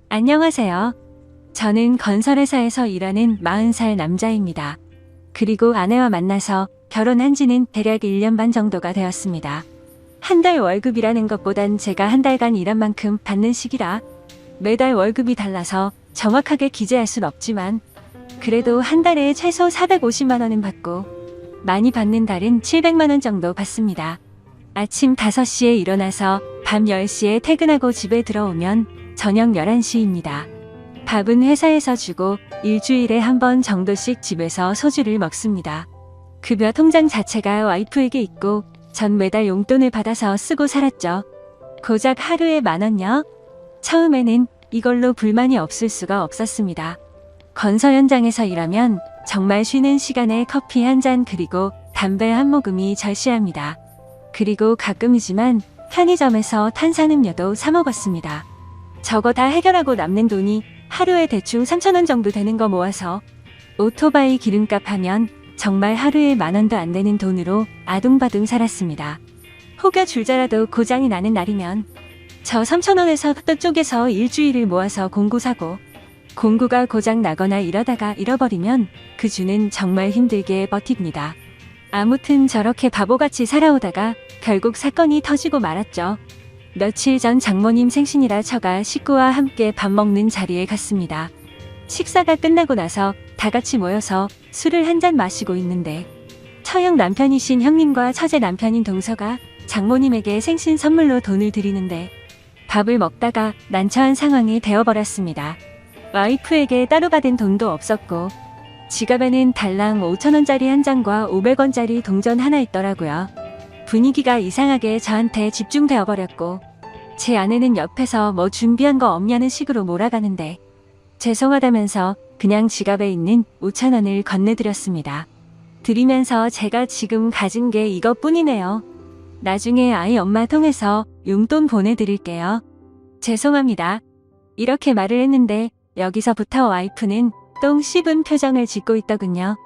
안녕하세요. 저는 건설회사에서 일하는 40살 남자입니다. 그리고 아내와 만나서 결혼한 지는 대략 1년 반 정도가 되었습니다. 한 달 월급이라는 것보단 제가 한 달간 일한 만큼 받는 시기라 매달 월급이 달라서 정확하게 기재할 순 없지만 그래도 한 달에 최소 450만 원은 받고 많이 받는 달은 700만 원 정도 받습니다. 아침 5시에 일어나서 밤 10시에 퇴근하고 집에 들어오면 저녁 11시입니다. 밥은 회사에서 주고 일주일에 한 번 정도씩 집에서 소주를 먹습니다. 급여 통장 자체가 와이프에게 있고 전 매달 용돈을 받아서 쓰고 살았죠. 고작 하루에 10,000원요? 처음에는 이걸로 불만이 없을 수가 없었습니다. 건설 현장에서 일하면 정말 쉬는 시간에 커피 한 잔 그리고 담배 한 모금이 절실합니다. 그리고 가끔이지만 편의점에서 탄산음료도 사 먹었습니다. 저거 다 해결하고 남는 돈이 하루에 대충 3,000원 정도 되는 거 모아서 오토바이 기름값 하면 정말 하루에 10,000원도 안 되는 돈으로 아둥바둥 살았습니다. 혹여 줄자라도 고장이 나는 날이면 저 3,000원에서 또 쪼개서 일주일을 모아서 공구 사고 공구가 고장 나거나 이러다가 잃어버리면 그 주는 정말 힘들게 버팁니다. 아무튼 저렇게 바보같이 살아오다가 결국 사건이 터지고 말았죠. 며칠 전 장모님 생신이라 처가 식구와 함께 밥 먹는 자리에 갔습니다. 식사가 끝나고 나서 다 같이 모여서 술을 한 잔 마시고 있는데 처형 남편이신 형님과 처제 남편인 동서가 장모님에게 생신 선물로 돈을 드리는데 밥을 먹다가 난처한 상황이 되어버렸습니다. 와이프에게 따로 받은 돈도 없었고 지갑에는 달랑 5,000원짜리 한 장과 500원짜리 동전 하나 있더라고요. 분위기가 이상하게 저한테 집중되어 버렸고 제 아내는 옆에서 뭐 준비한 거 없냐는 식으로 몰아가는데 죄송하다면서 그냥 지갑에 있는 5,000원을 건네드렸습니다. 드리면서 제가 지금 가진 게 이것뿐이네요. 나중에 아이 엄마 통해서 용돈 보내드릴게요. 죄송합니다. 이렇게 말을 했는데 여기서부터 와이프는 똥 씹은 표정을 짓고 있더군요.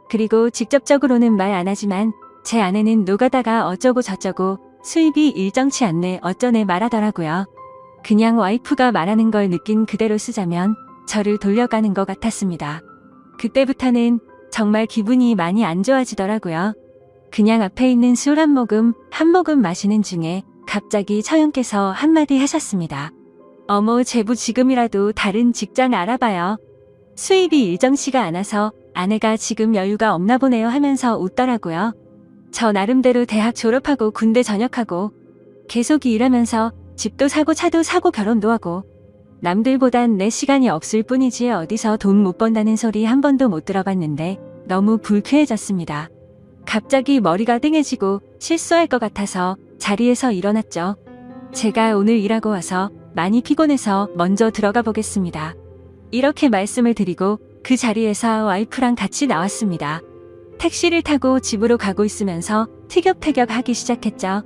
그리고 직접적으로는 말 안 하지만 제 아내는 노가다가 어쩌고 저쩌고 수입이 일정치 않네 어쩌네 말하더라고요. 그냥 와이프가 말하는 걸 느낀 그대로 쓰자면 저를 돌려가는 것 같았습니다. 그때부터는 정말 기분이 많이 안 좋아지더라고요. 그냥 앞에 있는 술 한 모금 마시는 중에 갑자기 처형께서 한마디 하셨습니다. 어머 제부 지금이라도 다른 직장 알아봐요. 수입이 일정치가 않아서 아내가 지금 여유가 없나 보네요 하면서 웃더라고요. 저 나름대로 대학 졸업하고 군대 전역하고 계속 일하면서 집도 사고 차도 사고 결혼도 하고 남들보단 내 시간이 없을 뿐이지 어디서 돈 못 번다는 소리 한 번도 못 들어봤는데 너무 불쾌해졌습니다. 갑자기 머리가 띵해지고 실수할 것 같아서 자리에서 일어났죠. 제가 오늘 일하고 와서 많이 피곤해서 먼저 들어가 보겠습니다. 이렇게 말씀을 드리고 그 자리에서 와이프랑 같이 나왔습니다. 택시를 타고 집으로 가고 있으면서 티격태격 하기 시작했죠.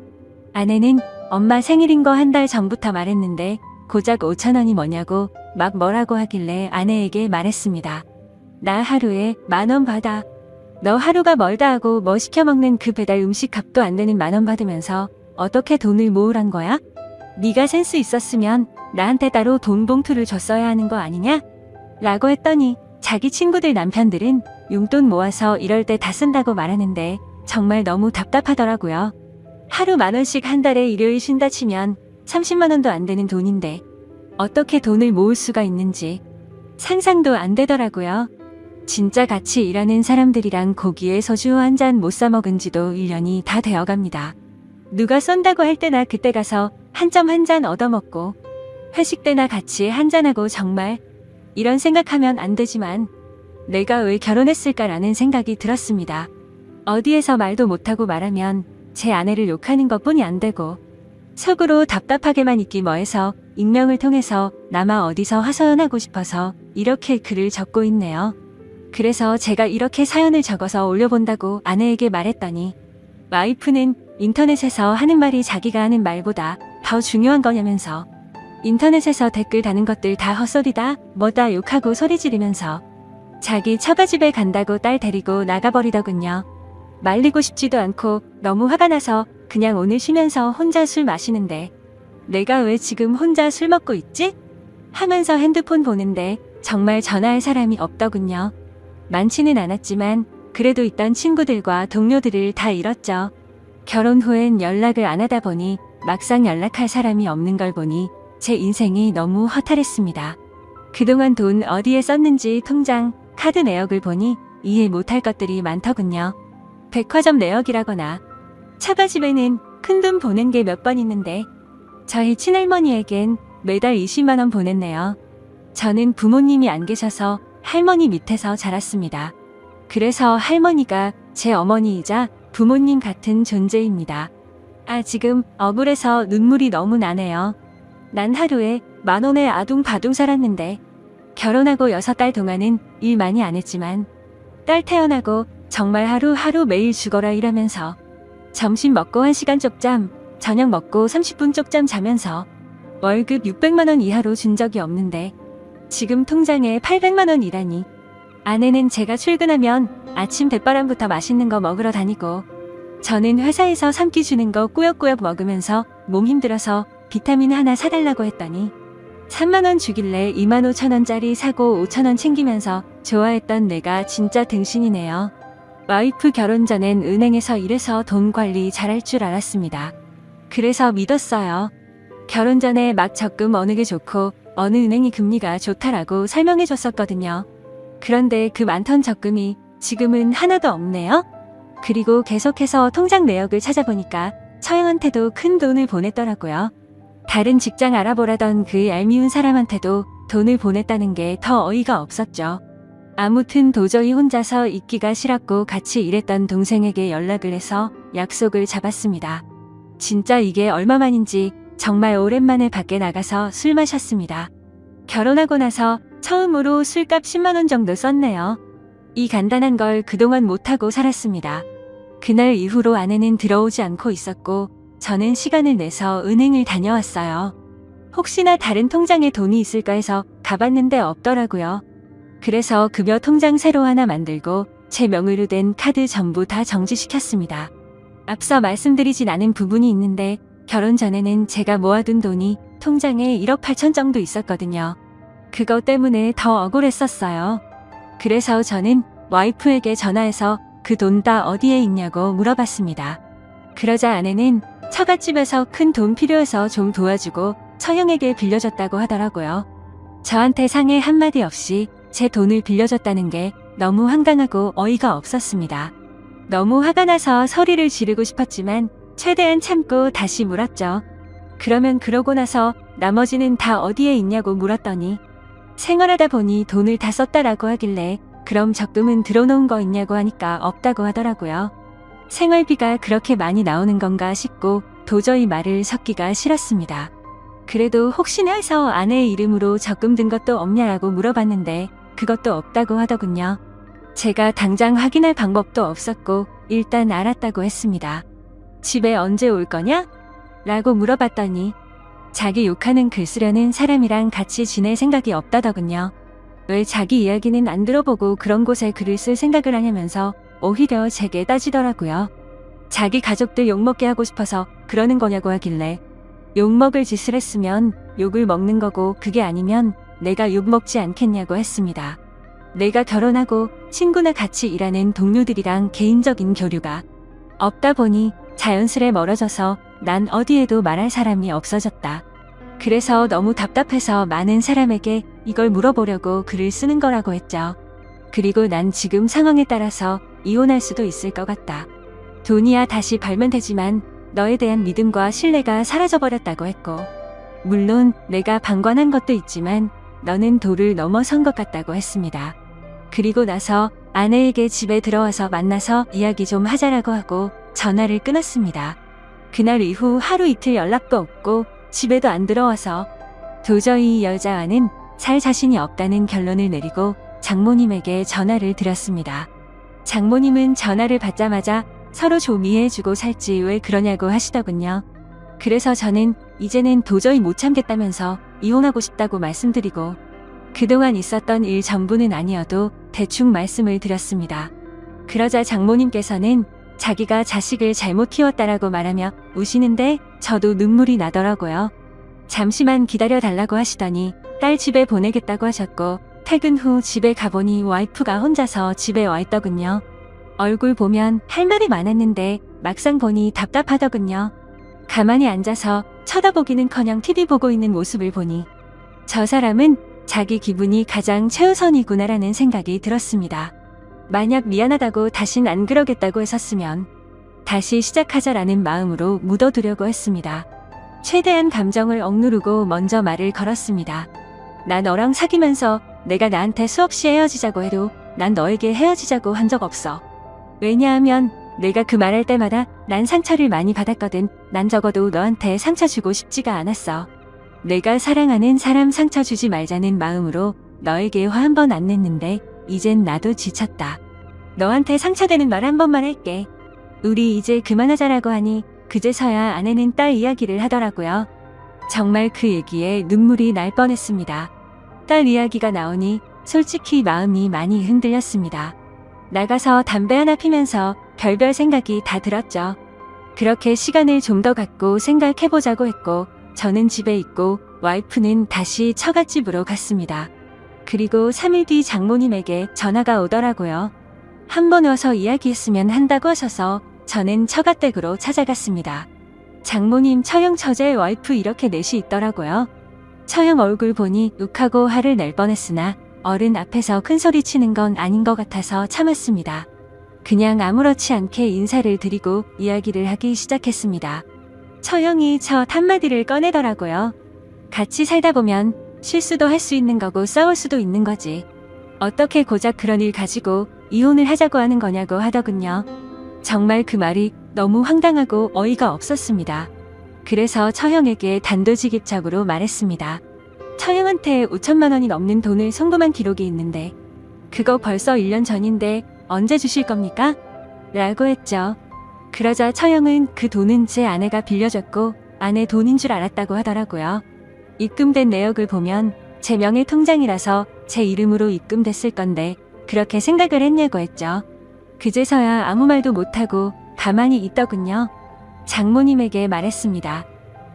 아내는 엄마 생일인 거 한 달 전부터 말했는데 고작 5,000원이 뭐냐고 막 뭐라고 하길래 아내에게 말했습니다. 나 하루에 10,000원 받아. 너 하루가 멀다 하고 뭐 시켜먹는 그 배달 음식 값도 안 되는 10,000원 받으면서 어떻게 돈을 모으란 거야? 네가 센스 있었으면 나한테 따로 돈 봉투를 줬어야 하는 거 아니냐? 라고 했더니 자기 친구들 남편들은 용돈 모아서 이럴 때 다 쓴다고 말하는데 정말 너무 답답하더라고요. 하루 10,000원씩 한 달에 일요일 쉰다 치면 30만 원도 안 되는 돈인데 어떻게 돈을 모을 수가 있는지 상상도 안 되더라고요. 진짜 같이 일하는 사람들이랑 고기에 소주 한 잔 못 사 먹은 지도 1년이 다 되어갑니다. 누가 쏜다고 할 때나 그때 가서 한 점 한 잔 얻어먹고 회식 때나 같이 한잔하고 정말 이런 생각하면 안 되지만 내가 왜 결혼했을까라는 생각이 들었습니다. 어디에서 말도 못하고 말하면 제 아내를 욕하는 것뿐이 안 되고 속으로 답답하게만 있기 뭐해서 익명을 통해서 나마 어디서 하소연하고 싶어서 이렇게 글을 적고 있네요. 그래서 제가 이렇게 사연을 적어서 올려본다고 아내에게 말했더니 와이프는 인터넷에서 하는 말이 자기가 하는 말보다 더 중요한 거냐면서 인터넷에서 댓글 다는 것들 다 헛소리다 뭐다 욕하고 소리 지르면서 자기 처가집에 간다고 딸 데리고 나가버리더군요. 말리고 싶지도 않고 너무 화가 나서 그냥 오늘 쉬면서 혼자 술 마시는데 내가 왜 지금 혼자 술 먹고 있지? 하면서 핸드폰 보는데 정말 전화할 사람이 없더군요. 많지는 않았지만 그래도 있던 친구들과 동료들을 다 잃었죠. 결혼 후엔 연락을 안 하다 보니 막상 연락할 사람이 없는 걸 보니 제 인생이 너무 허탈했습니다. 그동안 돈 어디에 썼는지 통장, 카드 내역을 보니 이해 못할 것들이 많더군요. 백화점 내역이라거나 처가집에는 큰돈 보낸 게 몇 번 있는데 저희 친할머니에겐 매달 20만 원 보냈네요. 저는 부모님이 안 계셔서 할머니 밑에서 자랐습니다. 그래서 할머니가 제 어머니이자 부모님 같은 존재입니다. 지금 억울해서 눈물이 너무 나네요. 난 하루에 10,000원에 아둥바둥 살았는데 결혼하고 6달 동안은 일 많이 안 했지만 딸 태어나고 정말 하루하루 매일 죽어라 일하면서 점심 먹고 1시간 쪽잠, 저녁 먹고 30분 쪽잠 자면서 월급 600만 원 이하로 준 적이 없는데 지금 통장에 800만 원이라니. 아내는 제가 출근하면 아침 대바람부터 맛있는 거 먹으러 다니고 저는 회사에서 3끼 주는 거 꾸역꾸역 먹으면서 몸 힘들어서 비타민 하나 사달라고 했더니 3만 원 주길래 25,000원짜리 사고 5,000원 챙기면서 좋아했던 내가 진짜 등신이네요. 와이프 결혼 전엔 은행에서 일해서 돈 관리 잘할 줄 알았습니다. 그래서 믿었어요. 결혼 전에 막 적금 어느 게 좋고 어느 은행이 금리가 좋다라고 설명해 줬었거든요. 그런데 그 많던 적금이 지금은 하나도 없네요. 그리고 계속해서 통장 내역을 찾아보니까 처형한테도 큰 돈을 보냈더라고요. 다른 직장 알아보라던 그 얄미운 사람한테도 돈을 보냈다는 게 더 어이가 없었죠. 아무튼 도저히 혼자서 있기가 싫었고 같이 일했던 동생에게 연락을 해서 약속을 잡았습니다. 진짜 이게 얼마만인지 정말 오랜만에 밖에 나가서 술 마셨습니다. 결혼하고 나서 처음으로 술값 10만 원 정도 썼네요. 이 간단한 걸 그동안 못하고 살았습니다. 그날 이후로 아내는 들어오지 않고 있었고 저는 시간을 내서 은행을 다녀왔어요. 혹시나 다른 통장에 돈이 있을까 해서 가봤는데 없더라고요. 그래서 급여 통장 새로 하나 만들고 제 명의로 된 카드 전부 다 정지시켰습니다. 앞서 말씀드리진 않은 부분이 있는데 결혼 전에는 제가 모아둔 돈이 통장에 1억 8천 정도 있었거든요. 그것 때문에 더 억울했었어요. 그래서 저는 와이프에게 전화해서 그 돈 다 어디에 있냐고 물어봤습니다. 그러자 아내는 처갓집에서 큰 돈 필요해서 좀 도와주고 처형에게 빌려줬다고 하더라고요. 저한테 상해 한마디 없이 제 돈을 빌려줬다는 게 너무 황당하고 어이가 없었습니다. 너무 화가 나서 소리를 지르고 싶었지만 최대한 참고 다시 물었죠. 그러면 그러고 나서 나머지는 다 어디에 있냐고 물었더니 생활하다 보니 돈을 다 썼다라고 하길래 그럼 적금은 들어놓은 거 있냐고 하니까 없다고 하더라고요. 생활비가 그렇게 많이 나오는 건가 싶고 도저히 말을 섞기가 싫었습니다. 그래도 혹시나 해서 아내의 이름으로 적금 든 것도 없냐라고 물어봤는데 그것도 없다고 하더군요. 제가 당장 확인할 방법도 없었고 일단 알았다고 했습니다. 집에 언제 올 거냐? 라고 물어봤더니 자기 욕하는 글 쓰려는 사람이랑 같이 지낼 생각이 없다더군요. 왜 자기 이야기는 안 들어보고 그런 곳에 글을 쓸 생각을 하냐면서 오히려 제게 따지더라고요. 자기 가족들 욕먹게 하고 싶어서 그러는 거냐고 하길래 욕먹을 짓을 했으면 욕을 먹는 거고 그게 아니면 내가 욕먹지 않겠냐고 했습니다. 내가 결혼하고 친구나 같이 일하는 동료들이랑 개인적인 교류가 없다 보니 자연스레 멀어져서 난 어디에도 말할 사람이 없어졌다. 그래서 너무 답답해서 많은 사람에게 이걸 물어보려고 글을 쓰는 거라고 했죠. 그리고 난 지금 상황에 따라서 이혼할 수도 있을 것 같다. 돈이야 다시 벌면 되지만 너에 대한 믿음과 신뢰가 사라져버렸다고 했고 물론 내가 방관한 것도 있지만 너는 도를 넘어선 것 같다고 했습니다. 그리고 나서 아내에게 집에 들어와서 만나서 이야기 좀 하자라고 하고 전화를 끊었습니다. 그날 이후 하루 이틀 연락도 없고 집에도 안 들어와서 도저히 이 여자와는 살 자신이 없다는 결론을 내리고 장모님에게 전화를 드렸습니다. 장모님은 전화를 받자마자 서로 좀 이해해주고 살지 왜 그러냐고 하시더군요. 그래서 저는 이제는 도저히 못 참겠다면서 이혼하고 싶다고 말씀드리고 그동안 있었던 일 전부는 아니어도 대충 말씀을 드렸습니다. 그러자 장모님께서는 자기가 자식을 잘못 키웠다라고 말하며 우시는데 저도 눈물이 나더라고요. 잠시만 기다려 달라고 하시더니 딸 집에 보내겠다고 하셨고 퇴근 후 집에 가보니 와이프가 혼자서 집에 와 있더군요. 얼굴 보면 할 말이 많았는데 막상 보니 답답하더군요. 가만히 앉아서 쳐다보기는커녕 TV 보고 있는 모습을 보니 저 사람은 자기 기분이 가장 최우선이구나라는 생각이 들었습니다. 만약 미안하다고 다신 안 그러겠다고 했었으면 다시 시작하자라는 마음으로 묻어두려고 했습니다. 최대한 감정을 억누르고 먼저 말을 걸었습니다. 나 너랑 사귀면서 내가 나한테 수없이 헤어지자고 해도 난 너에게 헤어지자고 한 적 없어. 왜냐하면 내가 그 말할 때마다 난 상처를 많이 받았거든. 난 적어도 너한테 상처 주고 싶지가 않았어. 내가 사랑하는 사람 상처 주지 말자는 마음으로 너에게 화 한 번 안 냈는데 이젠 나도 지쳤다. 너한테 상처되는 말 한 번만 할게. 우리 이제 그만하자라고 하니 그제서야 아내는 딸 이야기를 하더라고요. 정말 그 얘기에 눈물이 날 뻔했습니다. 딸 이야기가 나오니 솔직히 마음이 많이 흔들렸습니다. 나가서 담배 하나 피면서 별별 생각이 다 들었죠. 그렇게 시간을 좀 더 갖고 생각해보자고 했고 저는 집에 있고 와이프는 다시 처갓집으로 갔습니다. 그리고 3일 뒤 장모님에게 전화가 오더라고요. 한번 와서 이야기했으면 한다고 하셔서 저는 처갓댁으로 찾아갔습니다. 장모님 처형 처제 와이프 이렇게 넷이 있더라고요. 처형 얼굴 보니 욱하고 화를 낼 뻔했으나 어른 앞에서 큰 소리 치는 건 아닌 것 같아서 참았습니다. 그냥 아무렇지 않게 인사를 드리고 이야기를 하기 시작했습니다. 처형이 첫 한마디를 꺼내더라고요. 같이 살다 보면 실수도 할 수 있는 거고 싸울 수도 있는 거지. 어떻게 고작 그런 일 가지고 이혼을 하자고 하는 거냐고 하더군요. 정말 그 말이 너무 황당하고 어이가 없었습니다. 그래서 처형에게 단도직입적으로 말했습니다. 처형한테 5천만 원이 넘는 돈을 송금한 기록이 있는데 그거 벌써 1년 전인데 언제 주실 겁니까? 라고 했죠. 그러자 처형은 그 돈은 제 아내가 빌려줬고 아내 돈인 줄 알았다고 하더라고요. 입금된 내역을 보면 제 명의 통장이라서 제 이름으로 입금됐을 건데 그렇게 생각을 했냐고 했죠. 그제서야 아무 말도 못하고 가만히 있더군요. 장모님에게 말했습니다.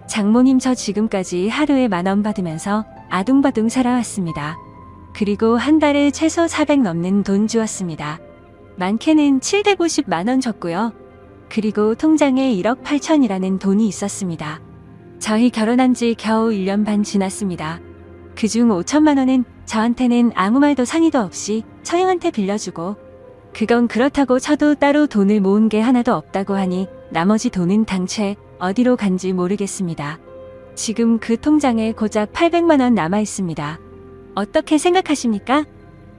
장모님 저 지금까지 하루에 10,000원 받으면서 아둥바둥 살아왔습니다. 그리고 한 달에 최소 400 넘는 돈 주었습니다. 많게는 750만 원 줬고요. 그리고 통장에 1억 8천이라는 돈이 있었습니다. 저희 결혼한 지 겨우 1년 반 지났습니다. 그중 5천만 원은 저한테는 아무 말도 상의도 없이 처형한테 빌려주고 그건 그렇다고 쳐도 따로 돈을 모은 게 하나도 없다고 하니 나머지 돈은 당최 어디로 간지 모르겠습니다. 지금 그 통장에 고작 800만 원 남아 있습니다. 어떻게 생각하십니까?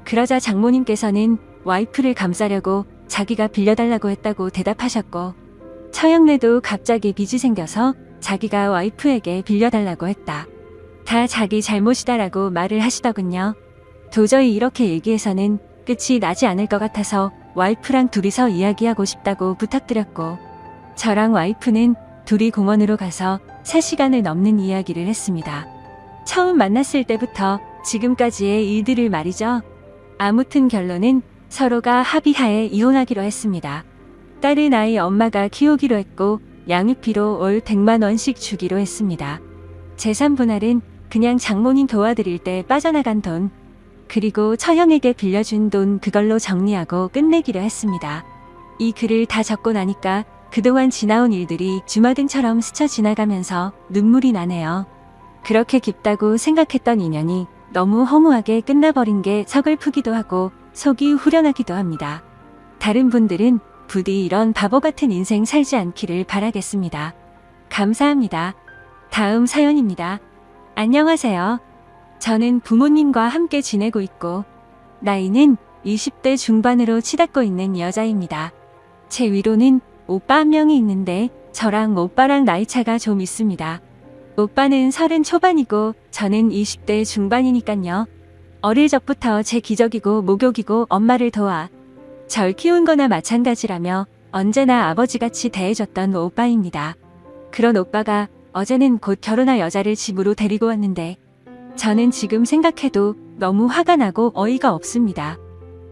그러자 장모님께서는 와이프를 감싸려고 자기가 빌려달라고 했다고 대답하셨고 처형네도 갑자기 빚이 생겨서 자기가 와이프에게 빌려달라고 했다. 다 자기 잘못이다라고 말을 하시더군요. 도저히 이렇게 얘기해서는 끝이 나지 않을 것 같아서 와이프랑 둘이서 이야기하고 싶다고 부탁드렸고 저랑 와이프는 둘이 공원으로 가서 3시간을 넘는 이야기를 했습니다. 처음 만났을 때부터 지금까지의 일들을 말이죠. 아무튼 결론은 서로가 합의하에 이혼하기로 했습니다. 딸은 아이 엄마가 키우기로 했고 양육비로 월 100만 원씩 주기로 했습니다. 재산 분할은 그냥 장모님 도와드릴 때 빠져나간 돈 그리고 처형에게 빌려준 돈 그걸로 정리하고 끝내기로 했습니다. 이 글을 다 적고 나니까 그동안 지나온 일들이 주마등처럼 스쳐 지나가면서 눈물이 나네요. 그렇게 깊다고 생각했던 인연이 너무 허무하게 끝나버린 게 서글프기도 하고 속이 후련하기도 합니다. 다른 분들은 부디 이런 바보 같은 인생 살지 않기를 바라겠습니다. 감사합니다. 다음 사연입니다. 안녕하세요. 저는 부모님과 함께 지내고 있고 나이는 20대 중반으로 치닫고 있는 여자입니다. 제 위로는 오빠 한 명이 있는데 저랑 오빠랑 나이차가 좀 있습니다. 오빠는 30 초반이고 저는 20대 중반이니깐요. 어릴 적부터 제 기적이고 목욕이고 엄마를 도와 절 키운 거나 마찬가지라며 언제나 아버지같이 대해줬던 오빠입니다. 그런 오빠가 어제는 곧 결혼할 여자를 집으로 데리고 왔는데 저는 지금 생각해도 너무 화가 나고 어이가 없습니다.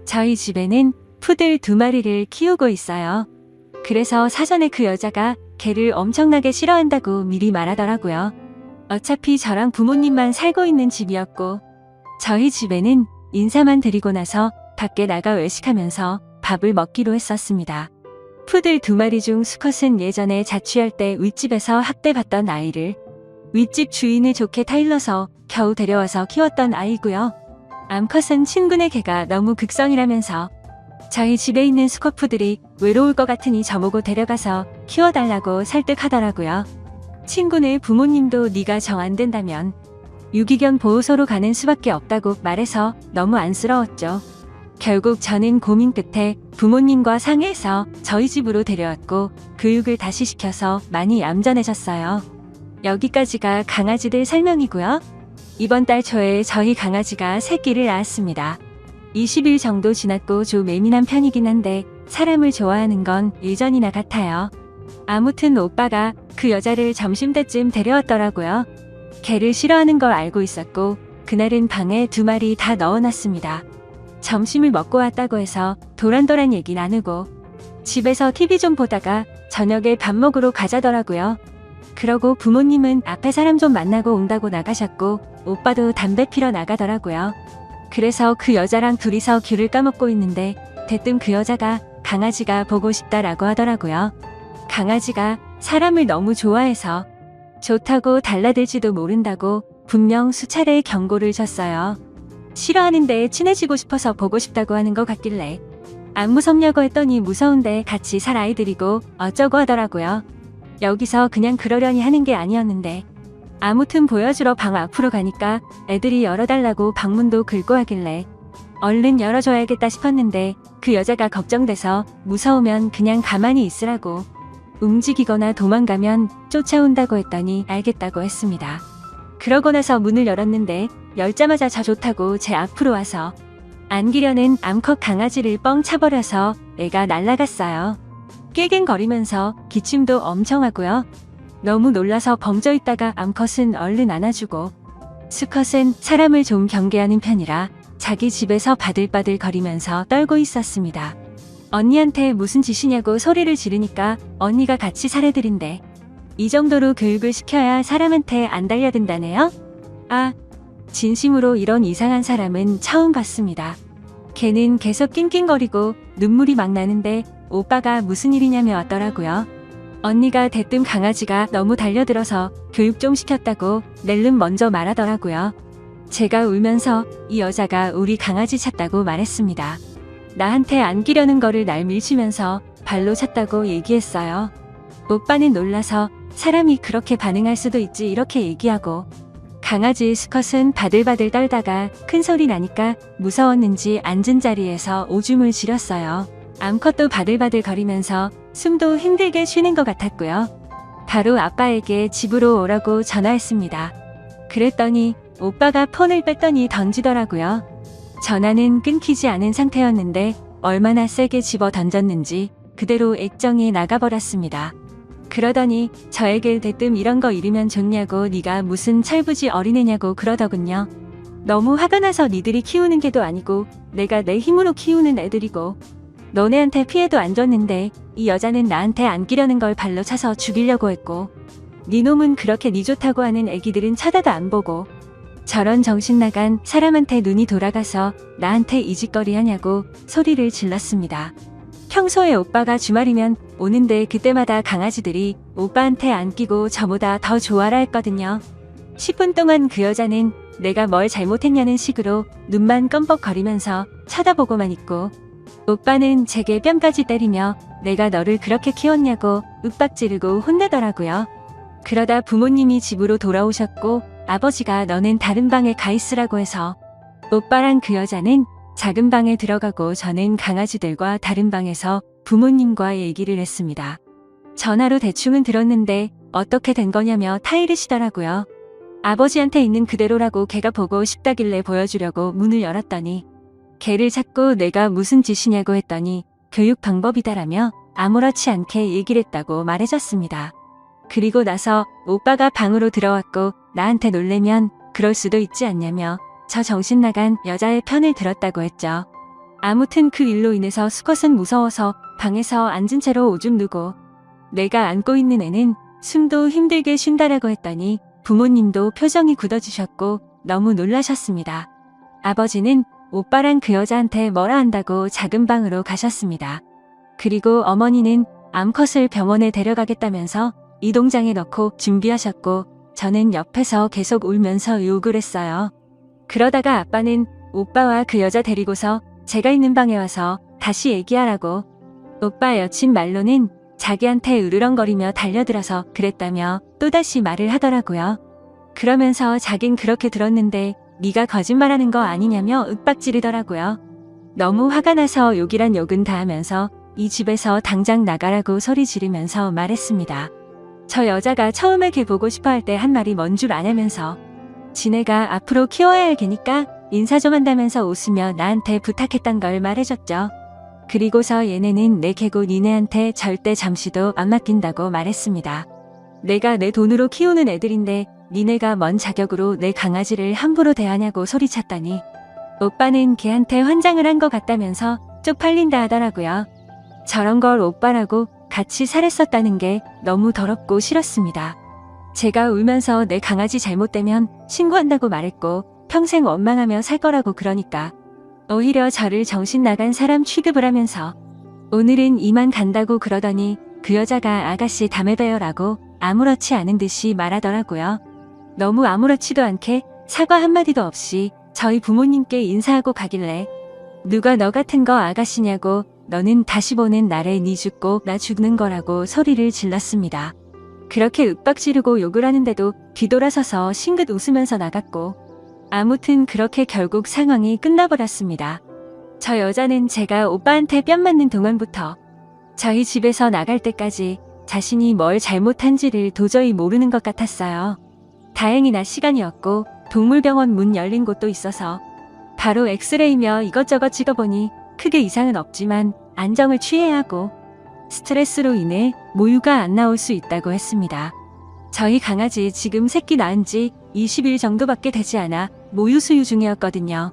저희 집에는 푸들 2마리를 키우고 있어요. 그래서 사전에 그 여자가 개를 엄청나게 싫어한다고 미리 말하더라고요. 어차피 저랑 부모님만 살고 있는 집이었고 저희 집에는 인사만 드리고 나서 밖에 나가 외식하면서 밥을 먹기로 했었습니다. 푸들 2마리 중 수컷은 예전에 자취할 때 윗집에서 학대받던 아이를 윗집 주인을 좋게 타일러서 겨우 데려와서 키웠던 아이고요. 암컷은 친구네 개가 너무 극성이라면서 저희 집에 있는 수컷푸들이 외로울 것 같으니 저보고 데려가서 키워달라고 설득하더라고요. 친구네 부모님도 네가 정 안 된다면 유기견 보호소로 가는 수밖에 없다고 말해서 너무 안쓰러웠죠. 결국 저는 고민 끝에 부모님과 상의해서 저희 집으로 데려왔고 교육을 다시 시켜서 많이 얌전해졌어요. 여기까지가 강아지들 설명이고요. 이번 달 초에 저희 강아지가 새끼를 낳았습니다. 20일 정도 지났고 좀 예민한 편이긴 한데 사람을 좋아하는 건 예전이나 같아요. 아무튼 오빠가 그 여자를 점심때쯤 데려왔더라고요. 개를 싫어하는 걸 알고 있었고 그날은 방에 2마리 다 넣어놨습니다. 점심을 먹고 왔다고 해서 도란도란 얘기 나누고 집에서 TV 좀 보다가 저녁에 밥 먹으러 가자더라고요. 그러고 부모님은 앞에 사람 좀 만나고 온다고 나가셨고 오빠도 담배 피러 나가더라고요. 그래서 그 여자랑 둘이서 귤을 까먹고 있는데 대뜸 그 여자가 강아지가 보고 싶다라고 하더라고요. 강아지가 사람을 너무 좋아해서 좋다고 달라들지도 모른다고 분명 수차례 경고를 줬어요. 싫어하는데 친해지고 싶어서 보고 싶다고 하는 것 같길래 안 무섭냐고 했더니 무서운데 같이 살 아이들이고 어쩌고 하더라고요. 여기서 그냥 그러려니 하는 게 아니었는데 아무튼 보여주러 방 앞으로 가니까 애들이 열어달라고 방문도 긁고 하길래 얼른 열어줘야겠다 싶었는데 그 여자가 걱정돼서 무서우면 그냥 가만히 있으라고 움직이거나 도망가면 쫓아온다고 했더니 알겠다고 했습니다. 그러고 나서 문을 열었는데 열자마자 저 좋다고 제 앞으로 와서 안기려는 암컷 강아지를 뻥 차버려서 애가 날아갔어요. 꾀갱거리면서 기침도 엄청 하고요. 너무 놀라서 벙쪄 있다가 암컷은 얼른 안아주고 수컷은 사람을 좀 경계하는 편이라 자기 집에서 바들바들 거리면서 떨고 있었습니다. 언니한테 무슨 짓이냐고 소리를 지르니까 언니가 같이 사례들인데 이 정도로 교육을 시켜야 사람한테 안 달려든다네요? 아, 진심으로 이런 이상한 사람은 처음 봤습니다. 걔는 계속 낑낑거리고 눈물이 막 나는데 오빠가 무슨 일이냐며 왔더라고요. 언니가 대뜸 강아지가 너무 달려들어서 교육 좀 시켰다고 낼름 먼저 말하더라고요. 제가 울면서 이 여자가 우리 강아지 찾다고 말했습니다. 나한테 안기려는 거를 날 밀치면서 발로 찼다고 얘기했어요. 오빠는 놀라서 사람이 그렇게 반응할 수도 있지 이렇게 얘기하고 강아지 수컷은 바들바들 떨다가 큰 소리 나니까 무서웠는지 앉은 자리에서 오줌을 지렸어요. 암컷도 바들바들 거리면서 숨도 힘들게 쉬는 것 같았고요. 바로 아빠에게 집으로 오라고 전화했습니다. 그랬더니 오빠가 폰을 뺐더니 던지더라고요. 전화는 끊기지 않은 상태였는데 얼마나 세게 집어 던졌는지 그대로 액정이 나가버렸습니다. 그러더니 저에게 대뜸 이런 거 잃으면 좋냐고 네가 무슨 철부지 어린애냐고 그러더군요. 너무 화가 나서 니들이 키우는 개도 아니고 내가 내 힘으로 키우는 애들이고 너네한테 피해도 안 줬는데 이 여자는 나한테 안기려는 걸 발로 차서 죽이려고 했고 네 놈은 그렇게 네 좋다고 하는 애기들은 쳐다도 안 보고 저런 정신 나간 사람한테 눈이 돌아가서 나한테 이 짓거리 하냐고 소리를 질렀습니다. 평소에 오빠가 주말이면 오는데 그때마다 강아지들이 오빠한테 안기고 저보다 더 좋아라 했거든요. 10분 동안 그 여자는 내가 뭘 잘못했냐는 식으로 눈만 껌뻑거리면서 쳐다보고만 있고 오빠는 제게 뺨까지 때리며 내가 너를 그렇게 키웠냐고 윽박지르고 혼내더라고요. 그러다 부모님이 집으로 돌아오셨고 아버지가 너는 다른 방에 가 있으라고 해서 오빠랑 그 여자는 작은 방에 들어가고 저는 강아지들과 다른 방에서 부모님과 얘기를 했습니다. 전화로 대충은 들었는데 어떻게 된 거냐며 타이르시더라고요. 아버지한테 있는 그대로라고 걔가 보고 싶다길래 보여주려고 문을 열었더니 걔를 찾고 내가 무슨 짓이냐고 했더니 교육 방법이다라며 아무렇지 않게 얘기를 했다고 말해줬습니다. 그리고 나서 오빠가 방으로 들어왔고 나한테 놀래면 그럴 수도 있지 않냐며 저 정신 나간 여자의 편을 들었다고 했죠. 아무튼 그 일로 인해서 수컷은 무서워서 방에서 앉은 채로 오줌 누고 내가 안고 있는 애는 숨도 힘들게 쉰다라고 했더니 부모님도 표정이 굳어지셨고 너무 놀라셨습니다. 아버지는 오빠랑 그 여자한테 뭐라 한다고 작은 방으로 가셨습니다. 그리고 어머니는 암컷을 병원에 데려가겠다면서 이동장에 넣고 준비하셨고 저는 옆에서 계속 울면서 욕을 했어요. 그러다가 아빠는 오빠와 그 여자 데리고서 제가 있는 방에 와서 다시 얘기하라고. 오빠 여친 말로는 자기한테 으르렁거리며 달려들어서 그랬다며 또다시 말을 하더라고요. 그러면서 자긴 그렇게 들었는데 네가 거짓말하는 거 아니냐며 윽박지르더라고요. 너무 화가 나서 욕이란 욕은 다 하면서 이 집에서 당장 나가라고 소리 지르면서 말했습니다. 저 여자가 처음에 걔 보고 싶어 할 때 한 말이 뭔 줄 아냐면서 지네가 앞으로 키워야 할 걔니까 인사 좀 한다면서 웃으며 나한테 부탁했단 걸 말해줬죠. 그리고서 얘네는 내 개고 니네한테 절대 잠시도 안 맡긴다고 말했습니다. 내가 내 돈으로 키우는 애들인데 니네가 뭔 자격으로 내 강아지를 함부로 대하냐고 소리쳤더니 오빠는 걔한테 환장을 한 것 같다면서 쪽팔린다 하더라고요. 저런 걸 오빠라고 같이 살았었다는 게 너무 더럽고 싫었습니다. 제가 울면서 내 강아지 잘못되면 신고한다고 말했고 평생 원망하며 살 거라고 그러니까 오히려 저를 정신 나간 사람 취급을 하면서 오늘은 이만 간다고 그러더니 그 여자가 아가씨 다음에 봬요라고 아무렇지 않은 듯이 말하더라고요. 너무 아무렇지도 않게 사과 한마디도 없이 저희 부모님께 인사하고 가길래 누가 너 같은 거 아가씨냐고 너는 다시 보는 날에 니 죽고 나 죽는 거라고 소리를 질렀습니다. 그렇게 윽박지르고 욕을 하는데도 뒤돌아서서 싱긋 웃으면서 나갔고 아무튼 그렇게 결국 상황이 끝나버렸습니다. 저 여자는 제가 오빠한테 뺨 맞는 동안부터 저희 집에서 나갈 때까지 자신이 뭘 잘못한지를 도저히 모르는 것 같았어요. 다행히나 시간이었고 동물병원 문 열린 곳도 있어서 바로 엑스레이며 이것저것 찍어보니 크게 이상은 없지만 안정을 취해야 하고 스트레스로 인해 모유가 안 나올 수 있다고 했습니다. 저희 강아지 지금 새끼 낳은 지 20일 정도밖에 되지 않아 모유 수유 중이었거든요.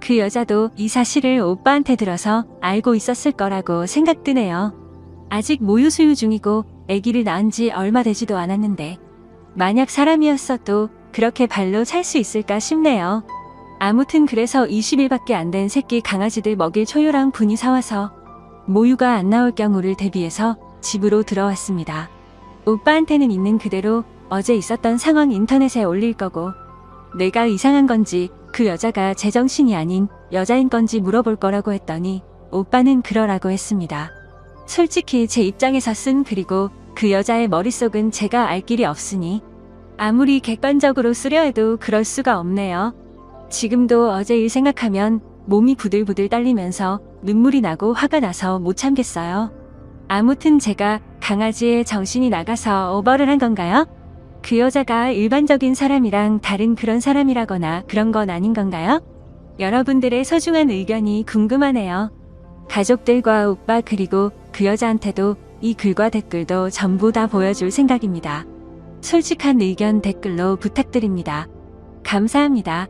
그 여자도 이 사실을 오빠한테 들어서 알고 있었을 거라고 생각드네요. 아직 모유 수유 중이고 아기를 낳은 지 얼마 되지도 않았는데 만약 사람이었어도 그렇게 발로 찰 수 있을까 싶네요. 아무튼 그래서 20일밖에 안 된 새끼 강아지들 먹일 초요랑 분이 사와서 모유가 안 나올 경우를 대비해서 집으로 들어왔습니다. 오빠한테는 있는 그대로 어제 있었던 상황 인터넷에 올릴 거고 내가 이상한 건지 그 여자가 제정신이 아닌 여자인 건지 물어볼 거라고 했더니 오빠는 그러라고 했습니다. 솔직히 제 입장에서 쓴 그리고 그 여자의 머릿속은 제가 알 길이 없으니 아무리 객관적으로 쓰려 해도 그럴 수가 없네요. 지금도 어제 일 생각하면 몸이 부들부들 떨리면서 눈물이 나고 화가 나서 못 참겠어요. 아무튼 제가 강아지의 정신이 나가서 오버를 한 건가요? 그 여자가 일반적인 사람이랑 다른 그런 사람이라거나 그런 건 아닌 건가요? 여러분들의 소중한 의견이 궁금하네요. 가족들과 오빠 그리고 그 여자한테도 이 글과 댓글도 전부 다 보여줄 생각입니다. 솔직한 의견 댓글로 부탁드립니다. 감사합니다.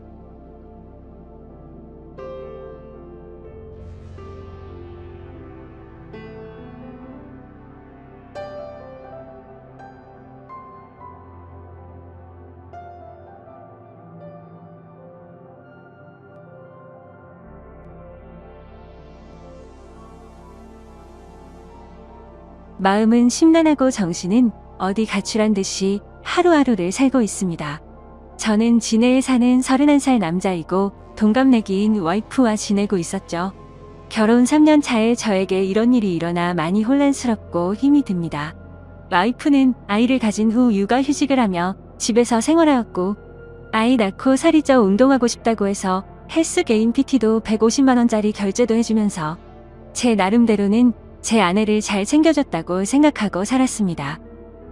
마음은 심란하고 정신은 어디 가출한 듯이 하루하루를 살고 있습니다. 저는 진해에 사는 31살 남자이고 동갑내기인 와이프와 지내고 있었죠. 결혼 3년 차에 저에게 이런 일이 일어나 많이 혼란스럽고 힘이 듭니다. 와이프는 아이를 가진 후 육아휴직을 하며 집에서 생활하였고 아이 낳고 살이 쪄 운동하고 싶다고 해서 헬스 개인 PT도 150만원짜리 결제도 해주면서 제 나름대로는 제 아내를 잘 챙겨줬다고 생각하고 살았습니다.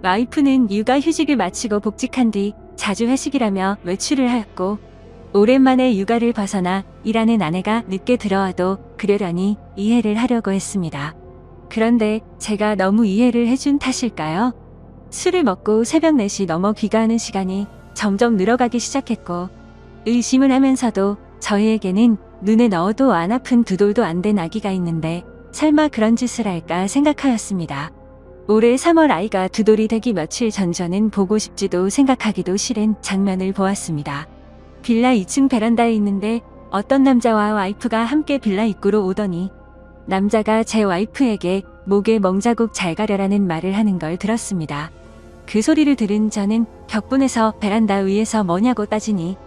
와이프는 육아휴직을 마치고 복직한 뒤 자주 회식이라며 외출을 하였고 오랜만에 육아를 벗어나 일하는 아내가 늦게 들어와도 그러려니 이해를 하려고 했습니다. 그런데 제가 너무 이해를 해준 탓일까요? 술을 먹고 새벽 4시 넘어 귀가하는 시간이 점점 늘어가기 시작했고 의심을 하면서도 저희에게는 눈에 넣어도 안 아픈 2돌도 안 된 아기가 있는데 설마 그런 짓을 할까 생각하였습니다. 올해 3월 아이가 두 돌이 되기 며칠 전 저는 보고 싶지도 생각하기도 싫은 장면을 보았습니다. 빌라 2층 베란다에 있는데 어떤 남자와 와이프가 함께 빌라 입구로 오더니 남자가 제 와이프에게 목에 멍자국 잘 가려라는 말을 하는 걸 들었습니다. 그 소리를 들은 저는 격분해서 베란다 위에서 뭐냐고 따지니